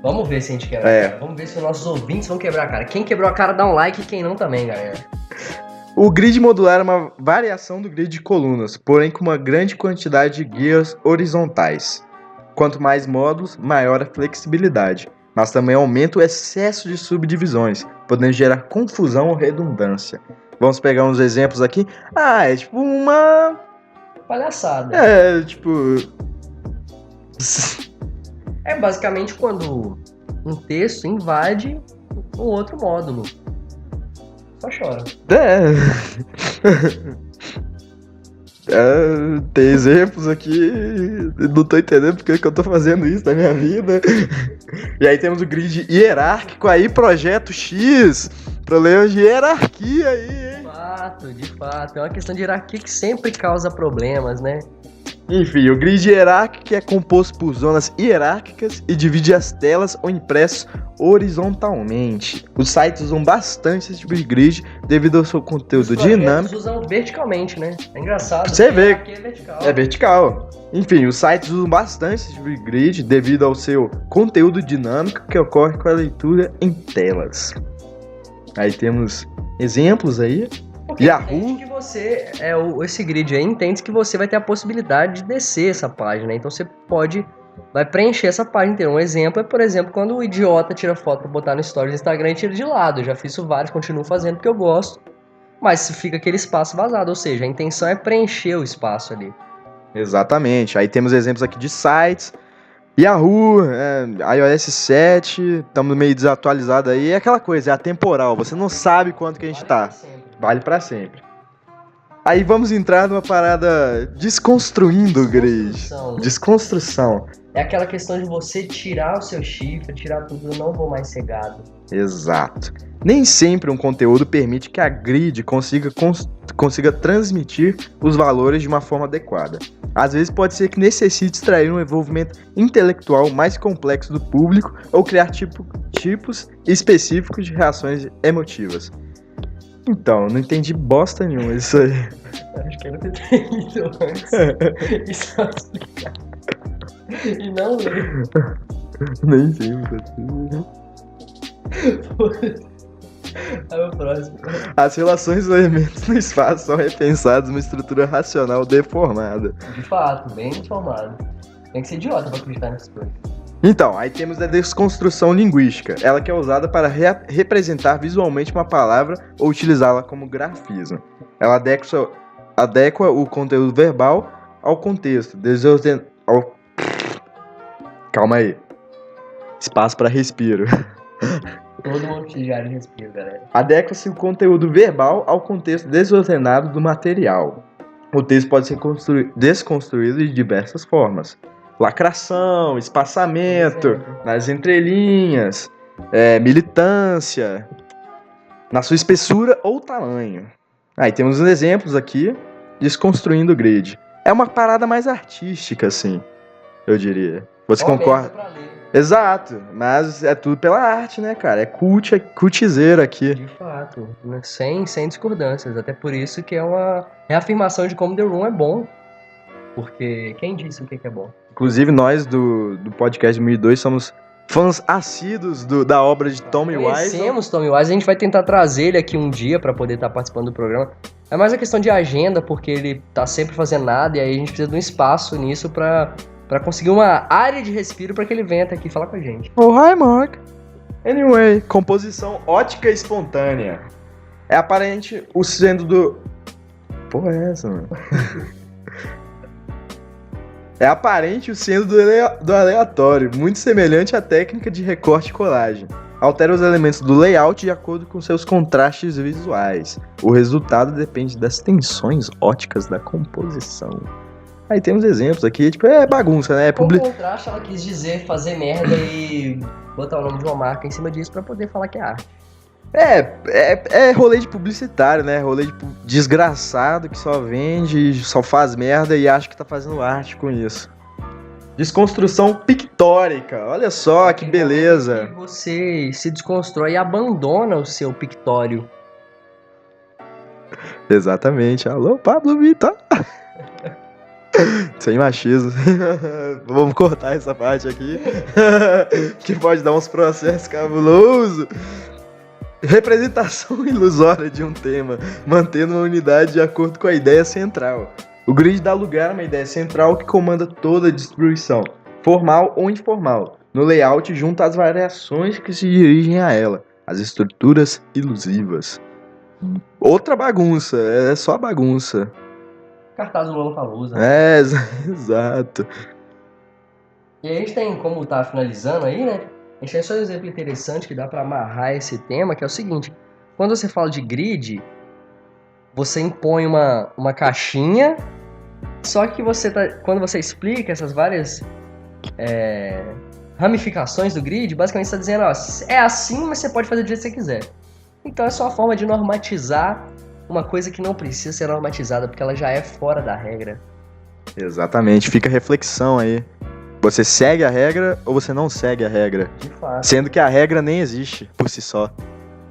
Vamos ver se a gente quebra. Vamos ver se os nossos ouvintes vão quebrar a cara. Quem quebrou a cara dá um like e quem não também, galera. O grid modular é uma variação do grid de colunas, porém com uma grande quantidade de guias horizontais. Quanto mais módulos, maior a flexibilidade, mas também aumenta o excesso de subdivisões, podendo gerar confusão ou redundância. Vamos pegar uns exemplos aqui. É tipo uma... Palhaçada. É, tipo... É basicamente quando um texto invade um outro módulo. Só chora. Tem exemplos aqui, não tô entendendo porque que eu tô fazendo isso na minha vida. E aí temos o grid hierárquico aí, projeto X, problemas de hierarquia aí, hein? De fato, é uma questão de hierarquia que sempre causa problemas, né? Enfim, o grid hierárquico é composto por zonas hierárquicas e divide as telas ou impressos horizontalmente. Os sites usam bastante esse tipo de grid devido ao seu conteúdo dinâmico. Os usam verticalmente, né? É engraçado. Você vê. Aqui é vertical. É vertical. Enfim, os sites usam bastante esse tipo de grid devido ao seu conteúdo dinâmico que ocorre com a leitura em telas. Aí temos exemplos aí. Porque Yahoo. entende que você, esse grid aí entende que você vai ter a possibilidade de descer essa página. Então você vai preencher essa página inteira. Um exemplo é, por exemplo, quando o idiota tira foto pra botar no stories do Instagram e tira de lado. Eu já fiz isso vários, continuo fazendo porque eu gosto. Mas fica aquele espaço vazado, ou seja, a intenção é preencher o espaço ali. Exatamente. Aí temos exemplos aqui de sites. Yahoo, iOS 7, estamos meio desatualizados aí. É aquela coisa, é atemporal. Você não sabe quanto que a gente tá. Vale pra sempre. Aí vamos entrar numa parada desconstruindo o grid. Desconstrução. É aquela questão de você tirar o seu chifre, tirar tudo, eu não vou mais ser gado. Exato. Nem sempre um conteúdo permite que a grid consiga transmitir os valores de uma forma adequada. Às vezes pode ser que necessite extrair um envolvimento intelectual mais complexo do público ou criar tipos específicos de reações emotivas. Então, não entendi bosta nenhuma isso aí. Acho que eu não entendi antes. Isso é explicar. E não ler. Nem sempre. Aí o próximo. As relações dos elementos no espaço são repensadas numa estrutura racional deformada. De fato, bem informado. Tem que ser idiota pra acreditar nessas coisas. Então, aí temos a desconstrução linguística, ela que é usada para representar visualmente uma palavra ou utilizá-la como grafismo. Ela adequa o conteúdo verbal ao contexto, Calma aí. Espaço para respiro. Todo mundo já respira, galera. Adequa-se o conteúdo verbal ao contexto desordenado do material. O texto pode ser desconstruído de diversas formas. Lacração, espaçamento, nas entrelinhas, militância, na sua espessura ou tamanho. Aí temos uns exemplos aqui, desconstruindo o grid. É uma parada mais artística, assim, eu diria. Você concorda? Exato, mas é tudo pela arte, né, cara? É cultizeiro aqui. De fato, né? Sem discordâncias. Até por isso que é uma reafirmação de como The Room é bom. Porque quem disse o que é bom? Inclusive, nós do podcast 2002 somos fãs assíduos da obra de Tommy Wiseau. Conhecemos Tommy Wiseau, a gente vai tentar trazer ele aqui um dia pra poder estar participando do programa. É mais a questão de agenda, porque ele tá sempre fazendo nada e aí a gente precisa de um espaço nisso pra conseguir uma área de respiro pra que ele venha até aqui falar com a gente. Oh, hi, Mark. Anyway, composição ótica espontânea. É aparente o centro do... Porra é essa, mano? É aparente o centro do aleatório, muito semelhante à técnica de recorte e colagem. Altera os elementos do layout de acordo com seus contrastes visuais. O resultado depende das tensões óticas da composição. Aí temos exemplos aqui, tipo, é bagunça, né? Com contraste, ela quis dizer fazer merda e botar o nome de uma marca em cima disso pra poder falar que é arte. É rolê de publicitário, né? Rolê de desgraçado que só vende, só faz merda e acha que tá fazendo arte com isso. Desconstrução pictórica, olha só que beleza. Que você se desconstrói e abandona o seu pictório. Exatamente. Alô, Pablo Vittar. Sem machismo. Vamos cortar essa parte aqui. Que pode dar uns processos cabulosos. Representação ilusória de um tema, mantendo uma unidade de acordo com a ideia central. O grid dá lugar a uma ideia central que comanda toda a distribuição, formal ou informal. No layout, junta as variações que se dirigem a ela, as estruturas ilusivas. Outra bagunça, é só bagunça. Cartaz do Lollapalooza. Exato. E aí a gente tem, como tá finalizando aí, né? A gente tem só um exemplo interessante que dá pra amarrar esse tema, que é o seguinte. Quando você fala de grid, você impõe uma caixinha, só que quando você explica essas várias ramificações do grid, basicamente você está dizendo, ó, é assim, mas você pode fazer do jeito que você quiser. Então é só uma forma de normatizar uma coisa que não precisa ser normatizada, porque ela já é fora da regra. Exatamente, fica a reflexão aí. Você segue a regra ou você não segue a regra? De fato. Sendo que a regra nem existe por si só.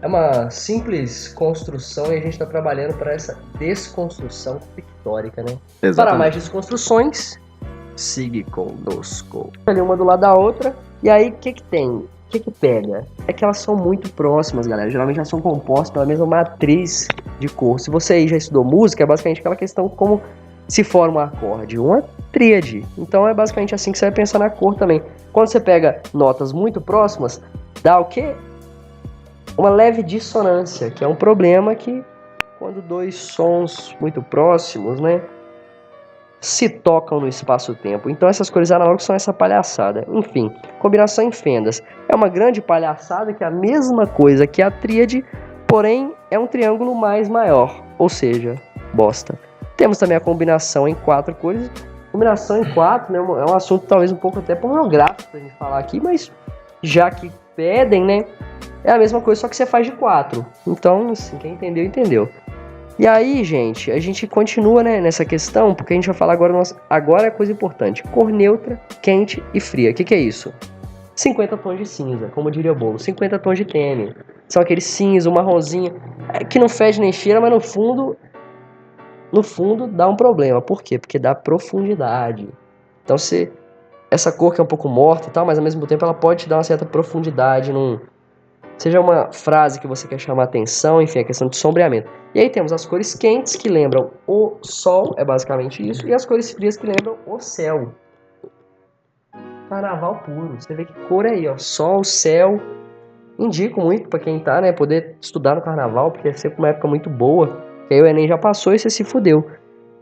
É uma simples construção e a gente está trabalhando para essa desconstrução pictórica, né? Exatamente. Para mais desconstruções, siga conosco. Ali uma do lado da outra. E aí, o que tem? O que pega? É que elas são muito próximas, galera. Geralmente elas são compostas pela mesma matriz de cor. Se você aí já estudou música, é basicamente aquela questão como se forma um acorde. Uma tríade. Então é basicamente assim que você vai pensar na cor também. Quando você pega notas muito próximas, dá o quê? Uma leve dissonância, que é um problema que quando dois sons muito próximos, né, se tocam no espaço-tempo. Então essas cores análogas são essa palhaçada. Enfim, combinação em fendas. É uma grande palhaçada que é a mesma coisa que a tríade, porém é um triângulo mais maior, ou seja, bosta. Temos também a combinação em 4 cores. Combinação em 4, né, é um assunto talvez um pouco até pornográfico pra gente falar aqui, mas já que pedem, né, é a mesma coisa, só que você faz de 4. Então, assim, quem entendeu, entendeu. E aí, gente, a gente continua, né, nessa questão, porque a gente vai falar agora é coisa importante. Cor neutra, quente e fria. O que é isso? 50 tons de cinza, como diria o Bolo. 50 tons de tênis. São aqueles cinza, o marronzinho, que não fede nem cheira, mas no fundo dá um problema. Por quê? Porque dá profundidade. Então, essa cor que é um pouco morta e tal, mas ao mesmo tempo ela pode te dar uma certa profundidade seja uma frase que você quer chamar atenção, enfim, a questão de sombreamento. E aí temos as cores quentes que lembram o sol, é basicamente isso, e as cores frias que lembram o céu. Carnaval puro. Você vê que cor é aí, ó, sol, céu. Indico muito pra quem tá, né, poder estudar no carnaval, porque é sempre uma época muito boa. Que aí o Enem já passou e você se fudeu.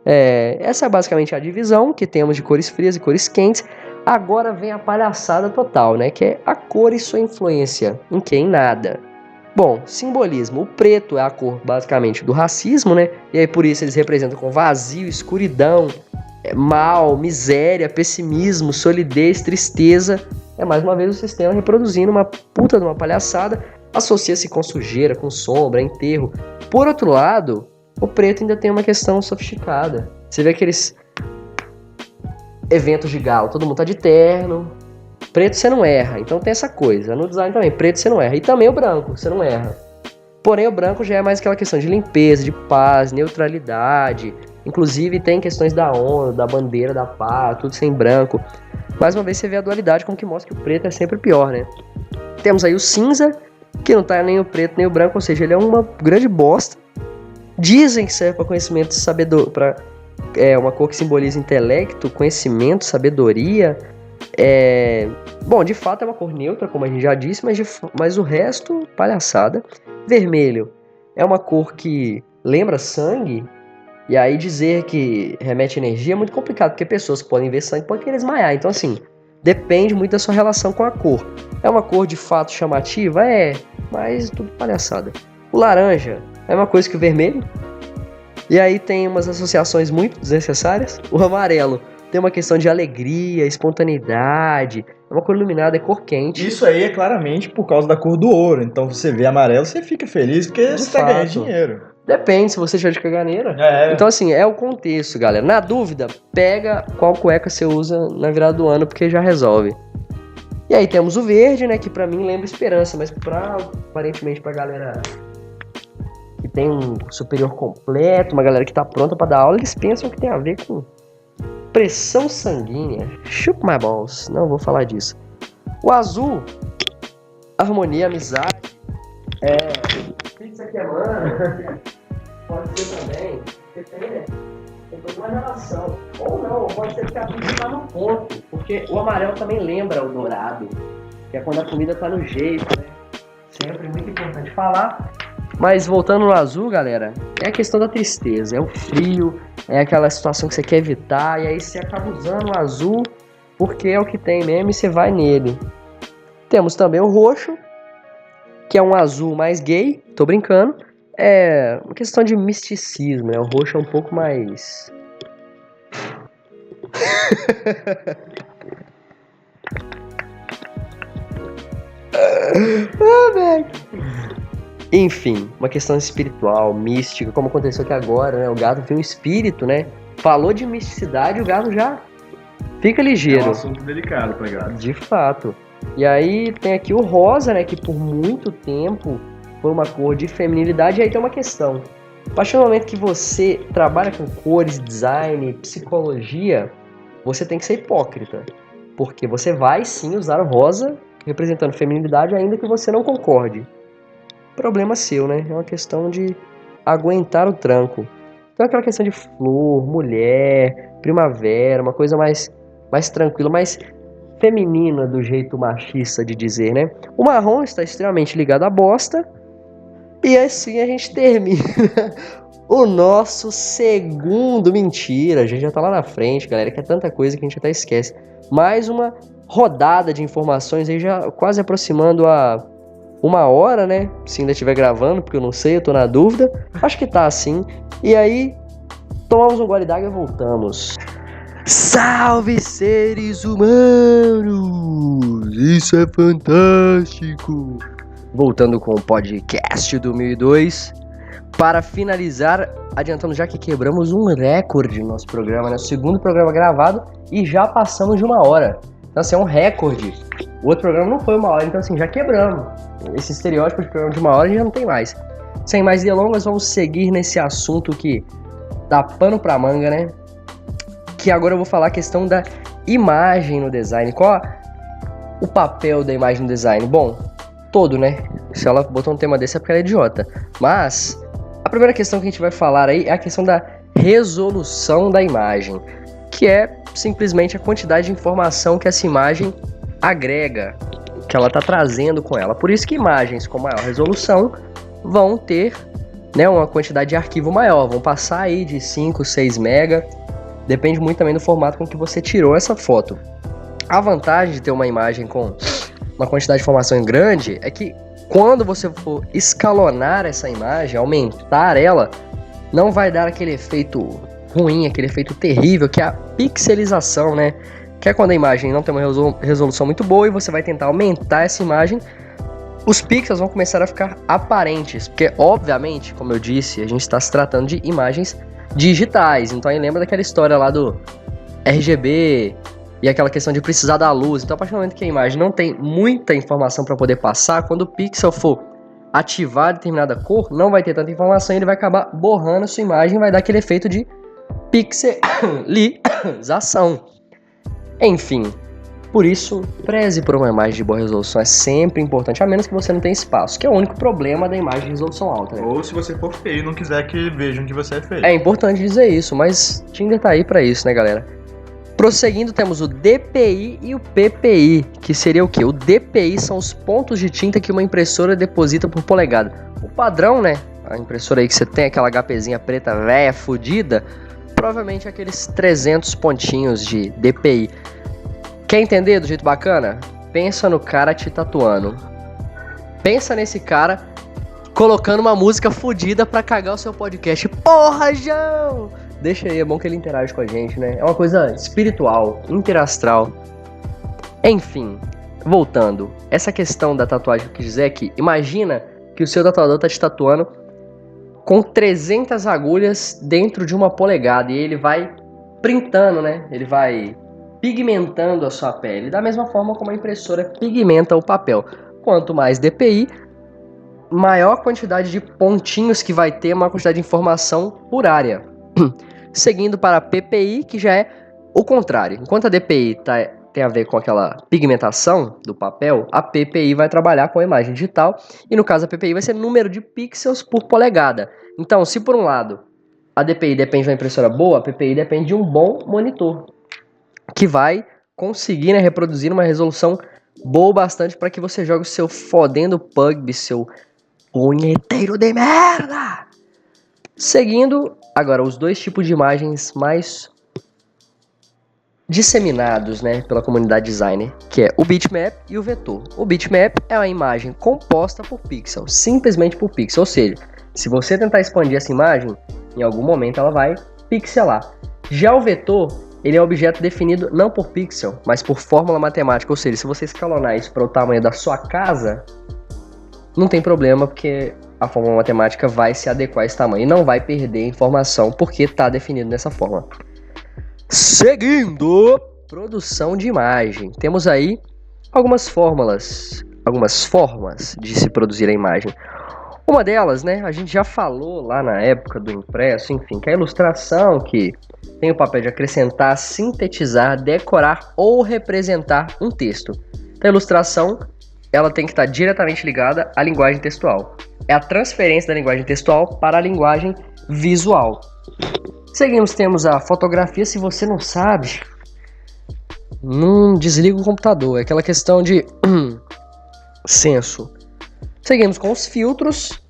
Essa é basicamente a divisão que temos de cores frias e cores quentes. Agora vem a palhaçada total, né? Que é a cor e sua influência. Em que? Em nada. Bom, simbolismo. O preto é a cor, basicamente, do racismo, né? E aí, por isso, eles representam com vazio, escuridão, mal, miséria, pessimismo, solidez, tristeza. É, mais uma vez, o sistema reproduzindo uma puta de uma palhaçada. Associa-se com sujeira, com sombra, enterro. Por outro lado, o preto ainda tem uma questão sofisticada. Você vê aqueles eventos de gala, todo mundo tá de terno. Preto você não erra, então tem essa coisa. No design também, preto você não erra. E também o branco, você não erra. Porém, o branco já é mais aquela questão de limpeza, de paz, neutralidade. Inclusive tem questões da ONU, da bandeira, da paz, tudo sem branco. Mais uma vez você vê a dualidade como que mostra que o preto é sempre pior, né? Temos aí o cinza, que não tá nem o preto nem o branco, ou seja, ele é uma grande bosta. Dizem que serve para conhecimento, sabedoria, é uma cor que simboliza intelecto, conhecimento, sabedoria. Bom, de fato é uma cor neutra, como a gente já disse, mas o resto, palhaçada. Vermelho é uma cor que lembra sangue, e aí dizer que remete energia é muito complicado, porque pessoas que podem ver sangue podem querer desmaiar. Então, assim, depende muito da sua relação com a cor. É uma cor de fato chamativa? Mas tudo palhaçada. O laranja é uma coisa que o vermelho. E aí tem umas associações muito desnecessárias. O amarelo tem uma questão de alegria, espontaneidade. É uma cor iluminada, é cor quente. Isso aí é claramente por causa da cor do ouro. Então você vê amarelo, você fica feliz porque você tá ganhando dinheiro. Depende, se você estiver de caganeira. Então assim, é o contexto, galera. Na dúvida, pega qual cueca você usa na virada do ano, porque já resolve. E aí temos o verde, né, que pra mim lembra esperança, mas aparentemente pra galera que tem um superior completo, uma galera que tá pronta pra dar aula, eles pensam que tem a ver com pressão sanguínea. Chup my balls, não vou falar disso. O azul, harmonia, amizade, pizza que é mano, pode ser também, depende. Tem toda uma relação. Ou não, pode ser que a pizza tá no ponto, porque o amarelo também lembra o dourado, que é quando a comida tá no jeito, né? Sempre muito importante falar. Mas voltando no azul, galera, é a questão da tristeza, é o frio, é aquela situação que você quer evitar, e aí você acaba usando o azul porque é o que tem mesmo e você vai nele. Temos também o roxo, que é um azul mais gay, tô brincando. É uma questão de misticismo, né? O roxo é um pouco mais... Enfim, uma questão espiritual, mística, como aconteceu aqui agora, né? O gato viu um espírito, né? Falou de misticidade, o gato já fica ligeiro. É um assunto delicado pra gato. De fato. E aí tem aqui o rosa, né? Que por muito tempo foi uma cor de feminilidade. E aí tem uma questão. A partir do momento que você trabalha com cores, design, psicologia, você tem que ser hipócrita. Porque você vai sim usar o rosa representando feminilidade, ainda que você não concorde. Problema seu, né? É uma questão de aguentar o tranco. Então é aquela questão de flor, mulher, primavera, uma coisa mais tranquila, mais feminina do jeito machista de dizer, né? O marrom está extremamente ligado à bosta. E assim a gente termina o nosso segundo... Mentira, a gente já tá lá na frente, galera, que é tanta coisa que a gente até esquece. Mais uma rodada de informações aí, já quase aproximando a 1 hora, né? Se ainda estiver gravando, porque eu não sei, eu tô na dúvida. Acho que tá assim. E aí, tomamos um gole d'água e voltamos. Salve, seres humanos! Isso é fantástico! Voltando com o podcast do 1002. Para finalizar, adiantando já que quebramos um recorde no nosso programa, né? O segundo programa gravado e já passamos de 1 hora. Então, assim, é um recorde. O outro programa não foi 1 hora, então assim, já quebramos. Esse estereótipo de programa de 1 hora já não tem mais. Sem mais delongas, vamos seguir nesse assunto que dá pano pra manga, né? Que agora eu vou falar a questão da imagem no design. Qual o papel da imagem no design? Bom, todo, né? Se ela botou um tema desse é porque ela é idiota. Mas a primeira questão que a gente vai falar aí é a questão da resolução da imagem, que é simplesmente a quantidade de informação que essa imagem agrega, que ela está trazendo com ela. Por isso que imagens com maior resolução vão ter, né, uma quantidade de arquivo maior, vão passar aí de 5, 6 mega, depende muito também do formato com que você tirou essa foto. A vantagem de ter uma imagem com uma quantidade de informação grande é que quando você for escalonar essa imagem, aumentar ela, não vai dar aquele efeito ruim, aquele efeito terrível, que é a pixelização, né? Que é quando a imagem não tem uma resolução muito boa e você vai tentar aumentar essa imagem, os pixels vão começar a ficar aparentes, porque obviamente, como eu disse, a gente está se tratando de imagens digitais, então aí lembra daquela história lá do RGB e aquela questão de precisar da luz. Então a partir do momento que a imagem não tem muita informação para poder passar, quando o pixel for ativar determinada cor, não vai ter tanta informação e ele vai acabar borrando a sua imagem e vai dar aquele efeito de pixelização. Enfim, por isso, preze por uma imagem de boa resolução, é sempre importante, a menos que você não tenha espaço, que é o único problema da imagem de resolução alta, né? Ou se você for feio e não quiser que vejam que você é feio. É importante dizer isso, mas Tinder tá aí pra isso, né, galera? Prosseguindo, temos o DPI e o PPI, que seria o quê? O DPI são os pontos de tinta que uma impressora deposita por polegada. O padrão, né? A impressora aí que você tem, aquela HPzinha preta velha, fodida, provavelmente aqueles 300 pontinhos de DPI. Quer entender do jeito bacana? Pensa no cara te tatuando. Pensa nesse cara colocando uma música fodida pra cagar o seu podcast. Porra, João! Deixa aí, é bom que ele interage com a gente, né? É uma coisa espiritual, interastral. Enfim, voltando. Essa questão da tatuagem que eu quis dizer é que imagina que o seu tatuador tá te tatuando com 300 agulhas dentro de 1 polegada e ele vai printando, né? Ele vai pigmentando a sua pele, da mesma forma como a impressora pigmenta o papel. Quanto mais DPI, maior quantidade de pontinhos que vai ter, maior quantidade de informação por área. Seguindo para a PPI, que já é o contrário. Enquanto a DPI tem a ver com aquela pigmentação do papel, a PPI vai trabalhar com a imagem digital, e no caso a PPI vai ser número de pixels por polegada. Então, se por um lado a DPI depende de uma impressora boa, a PPI depende de um bom monitor, que vai conseguir, né, reproduzir uma resolução boa bastante para que você jogue o seu fodendo PUBG, seu punheteiro de merda! Seguindo, agora, os dois tipos de imagens mais disseminados, né, pela comunidade designer, que é o bitmap e o vetor. O bitmap é uma imagem composta por pixel, simplesmente por pixel, ou seja, se você tentar expandir essa imagem, em algum momento ela vai pixelar. Já o vetor, ele é um objeto definido não por pixel, mas por fórmula matemática, ou seja, se você escalonar isso para o tamanho da sua casa, não tem problema, porque a fórmula matemática vai se adequar a esse tamanho e não vai perder informação, porque está definido dessa forma. Seguindo, produção de imagem. Temos aí algumas formas de se produzir a imagem. Uma delas, né, a gente já falou lá na época do impresso, enfim, que é a ilustração, que tem o papel de acrescentar, sintetizar, decorar ou representar um texto. Então, a ilustração, ela tem que estar diretamente ligada à linguagem textual. É a transferência da linguagem textual para a linguagem visual. Seguimos, temos a fotografia. Se você não sabe, não desliga o computador. É aquela questão de senso. Seguimos com os filtros.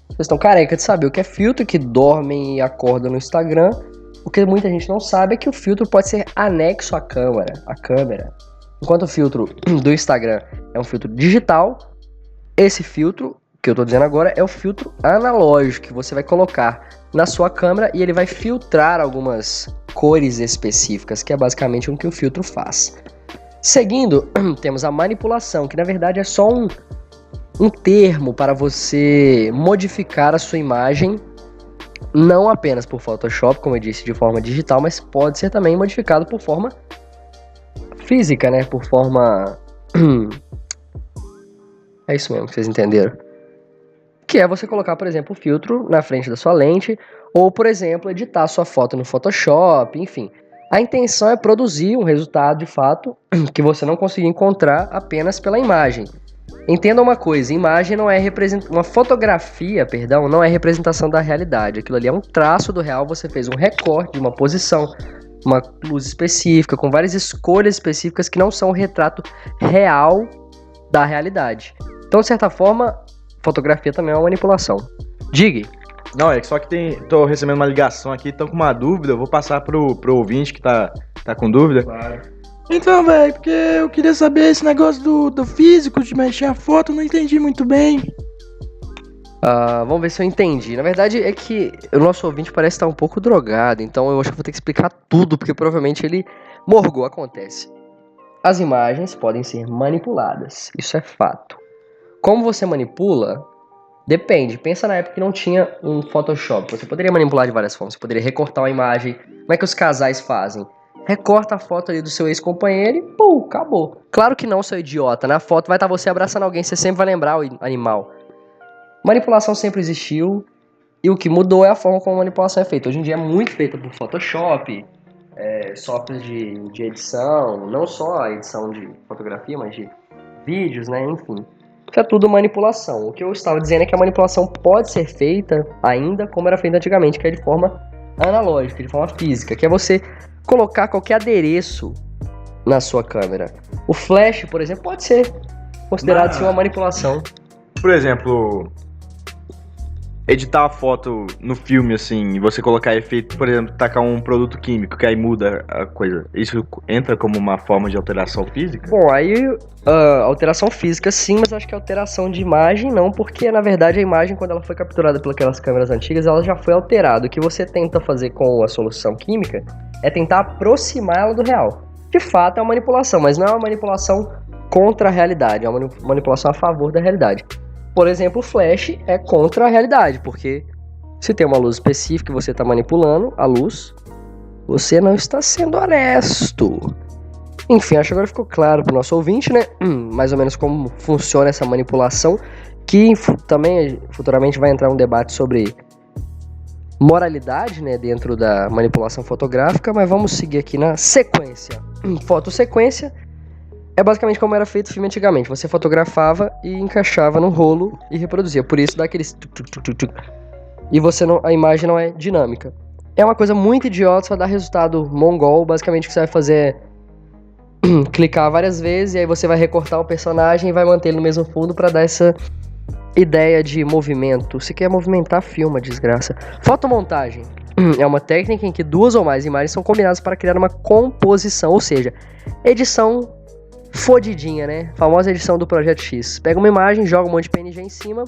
Vocês estão careca de saber o que é filtro, que dormem e acordam no Instagram. O que muita gente não sabe é que o filtro pode ser anexo à câmera. Enquanto o filtro do Instagram é um filtro digital, esse filtro que eu estou dizendo agora é o filtro analógico, que você vai colocar na sua câmera e ele vai filtrar algumas cores específicas, que é basicamente o que o filtro faz. Seguindo, temos a manipulação, que na verdade é só um termo para você modificar a sua imagem, não apenas por Photoshop, como eu disse, de forma digital, mas pode ser também modificado por forma física, né? Por forma... é isso mesmo que vocês entenderam. Que é você colocar, por exemplo, o filtro na frente da sua lente, ou, por exemplo, editar a sua foto no Photoshop, enfim. A intenção é produzir um resultado, de fato, que você não conseguiu encontrar apenas pela imagem. Entenda uma coisa, imagem não é uma fotografia, perdão, não é representação da realidade. Aquilo ali é um traço do real, você fez um recorte de uma posição, uma luz específica, com várias escolhas específicas que não são o retrato real da realidade. Então, de certa forma, fotografia também é uma manipulação. Diga. Não, é só que tô recebendo uma ligação aqui, tô com uma dúvida, eu vou passar pro ouvinte que tá com dúvida. Claro. Então, velho, porque eu queria saber esse negócio do físico, de mexer a foto, eu não entendi muito bem. Vamos ver se eu entendi. Na verdade é que o nosso ouvinte parece estar um pouco drogado, então eu acho que vou ter que explicar tudo, porque provavelmente ele morgou. Acontece. As imagens podem ser manipuladas, isso é fato. Como você manipula? Depende. Pensa na época que não tinha um Photoshop. Você poderia manipular de várias formas. Você poderia recortar uma imagem. Como é que os casais fazem? Recorta a foto ali do seu ex-companheiro e pum, acabou. Claro que não, seu idiota. Na foto vai estar você abraçando alguém, você sempre vai lembrar o animal. Manipulação sempre existiu. E o que mudou é a forma como a manipulação é feita. Hoje em dia é muito feita por Photoshop, softwares de edição. Não só a edição de fotografia, mas de vídeos, né? Enfim. Isso é tudo manipulação. O que eu estava dizendo é que a manipulação pode ser feita ainda como era feita antigamente, que é de forma analógica, de forma física, que é você colocar qualquer adereço na sua câmera. O flash, por exemplo, pode ser considerado uma manipulação. Por exemplo, editar a foto no filme, assim, e você colocar efeito, por exemplo, tacar um produto químico, que aí muda a coisa. Isso entra como uma forma de alteração física? Bom, aí alteração física sim, mas acho que alteração de imagem não, porque na verdade a imagem, quando ela foi capturada pelas câmeras antigas, ela já foi alterada. O que você tenta fazer com a solução química é tentar aproximá-la do real. De fato é uma manipulação, mas não é uma manipulação contra a realidade, é uma manipulação a favor da realidade. Por exemplo, o flash é contra a realidade, porque se tem uma luz específica e você está manipulando a luz, você não está sendo honesto. Enfim, acho que agora ficou claro para o nosso ouvinte, né? Mais ou menos como funciona essa manipulação, que também futuramente vai entrar um debate sobre moralidade, né, dentro da manipulação fotográfica, mas vamos seguir aqui na sequência. Fotossequência é basicamente como era feito o filme antigamente. Você fotografava e encaixava num rolo e reproduzia. Por isso dá aqueles... E a imagem não é dinâmica. É uma coisa muito idiota, só dá resultado mongol. Basicamente o que você vai fazer é clicar várias vezes e aí você vai recortar o personagem e vai manter ele no mesmo fundo pra dar essa ideia de movimento. Se quer movimentar, filma, desgraça. Fotomontagem é uma técnica em que 2 ou mais imagens são combinadas para criar uma composição, ou seja, edição fodidinha, né? Famosa edição do Projeto X. Pega uma imagem, joga um monte de PNG em cima,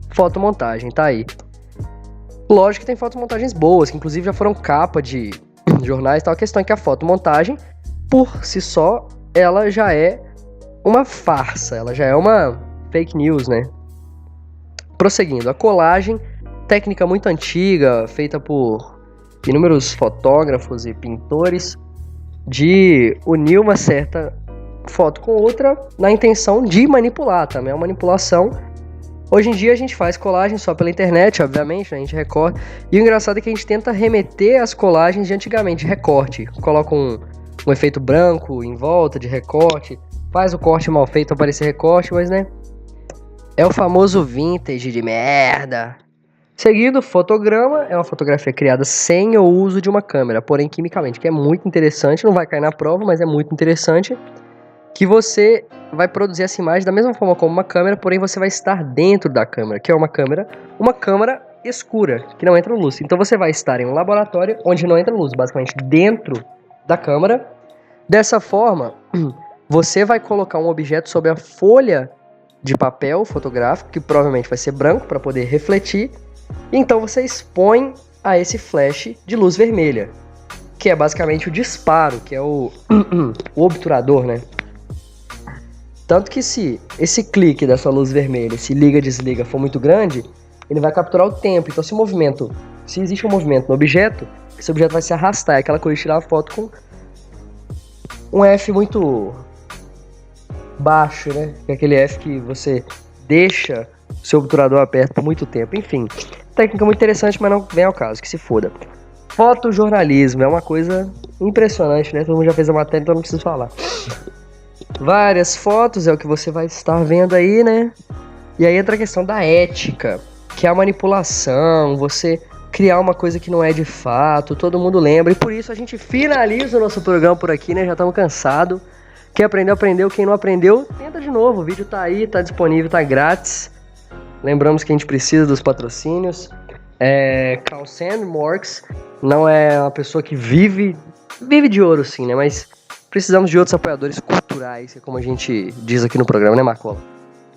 fotomontagem, tá aí. Lógico que tem fotomontagens boas, que inclusive já foram capa de jornais e tal. A questão é que a fotomontagem, por si só, ela já é uma farsa, ela já é uma fake news, né? Prosseguindo, a colagem, técnica muito antiga, feita por inúmeros fotógrafos e pintores, de unir uma certa foto com outra na intenção de manipular, também é uma manipulação. Hoje em dia a gente faz colagem só pela internet, obviamente, né? A gente recorta. E o engraçado é que a gente tenta remeter as colagens de antigamente, recorte. Coloca um efeito branco em volta de recorte, faz o corte mal feito aparecer recorte, mas né, é o famoso vintage de merda. Seguindo, fotograma é uma fotografia criada sem o uso de uma câmera, porém quimicamente, que é muito interessante, não vai cair na prova, mas é muito interessante, que você vai produzir essa imagem da mesma forma como uma câmera, porém você vai estar dentro da câmera, que é uma câmera escura, que não entra luz. Então você vai estar em um laboratório onde não entra luz, basicamente dentro da câmera. Dessa forma, você vai colocar um objeto sobre a folha de papel fotográfico, que provavelmente vai ser branco para poder refletir. Então você expõe a esse flash de luz vermelha, que é basicamente o disparo, que é o obturador, né? Tanto que se esse clique dessa luz vermelha, esse liga-desliga for muito grande, ele vai capturar o tempo. Então se existe um movimento no objeto, esse objeto vai se arrastar, é aquela coisa de tirar a foto com um F muito baixo, né? É aquele F que você deixa o seu obturador aberto por muito tempo. Enfim, técnica muito interessante, mas não vem ao caso, que se foda. Fotojornalismo é uma coisa impressionante, né? Todo mundo já fez a matéria, então não preciso falar. Várias fotos é o que você vai estar vendo aí, né? E aí entra a questão da ética, que é a manipulação, você criar uma coisa que não é de fato, todo mundo lembra. E por isso a gente finaliza o nosso programa por aqui, né? Já estamos cansados. Quem aprendeu, aprendeu. Quem não aprendeu, tenta de novo. O vídeo tá aí, tá disponível, tá grátis. Lembramos que a gente precisa dos patrocínios. Carl Sandmorks não é uma pessoa que vive de ouro, sim, né? Mas precisamos de outros apoiadores culturais, como a gente diz aqui no programa, né, Marcola?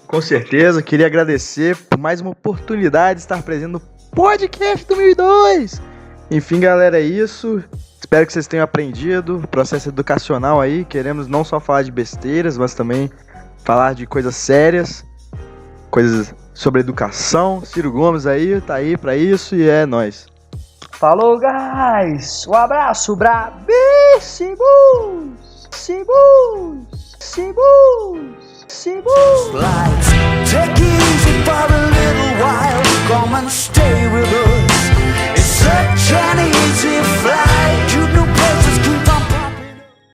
Com certeza, queria agradecer por mais uma oportunidade de estar presente no Podcast 2002. Enfim, galera, é isso. Espero que vocês tenham aprendido. Processo educacional aí. Queremos não só falar de besteiras, mas também falar de coisas sérias. Coisas sobre educação. Ciro Gomes aí, tá aí pra isso e é nóis. Falou, guys! Um abraço, brabíssimos! Sibus! Fly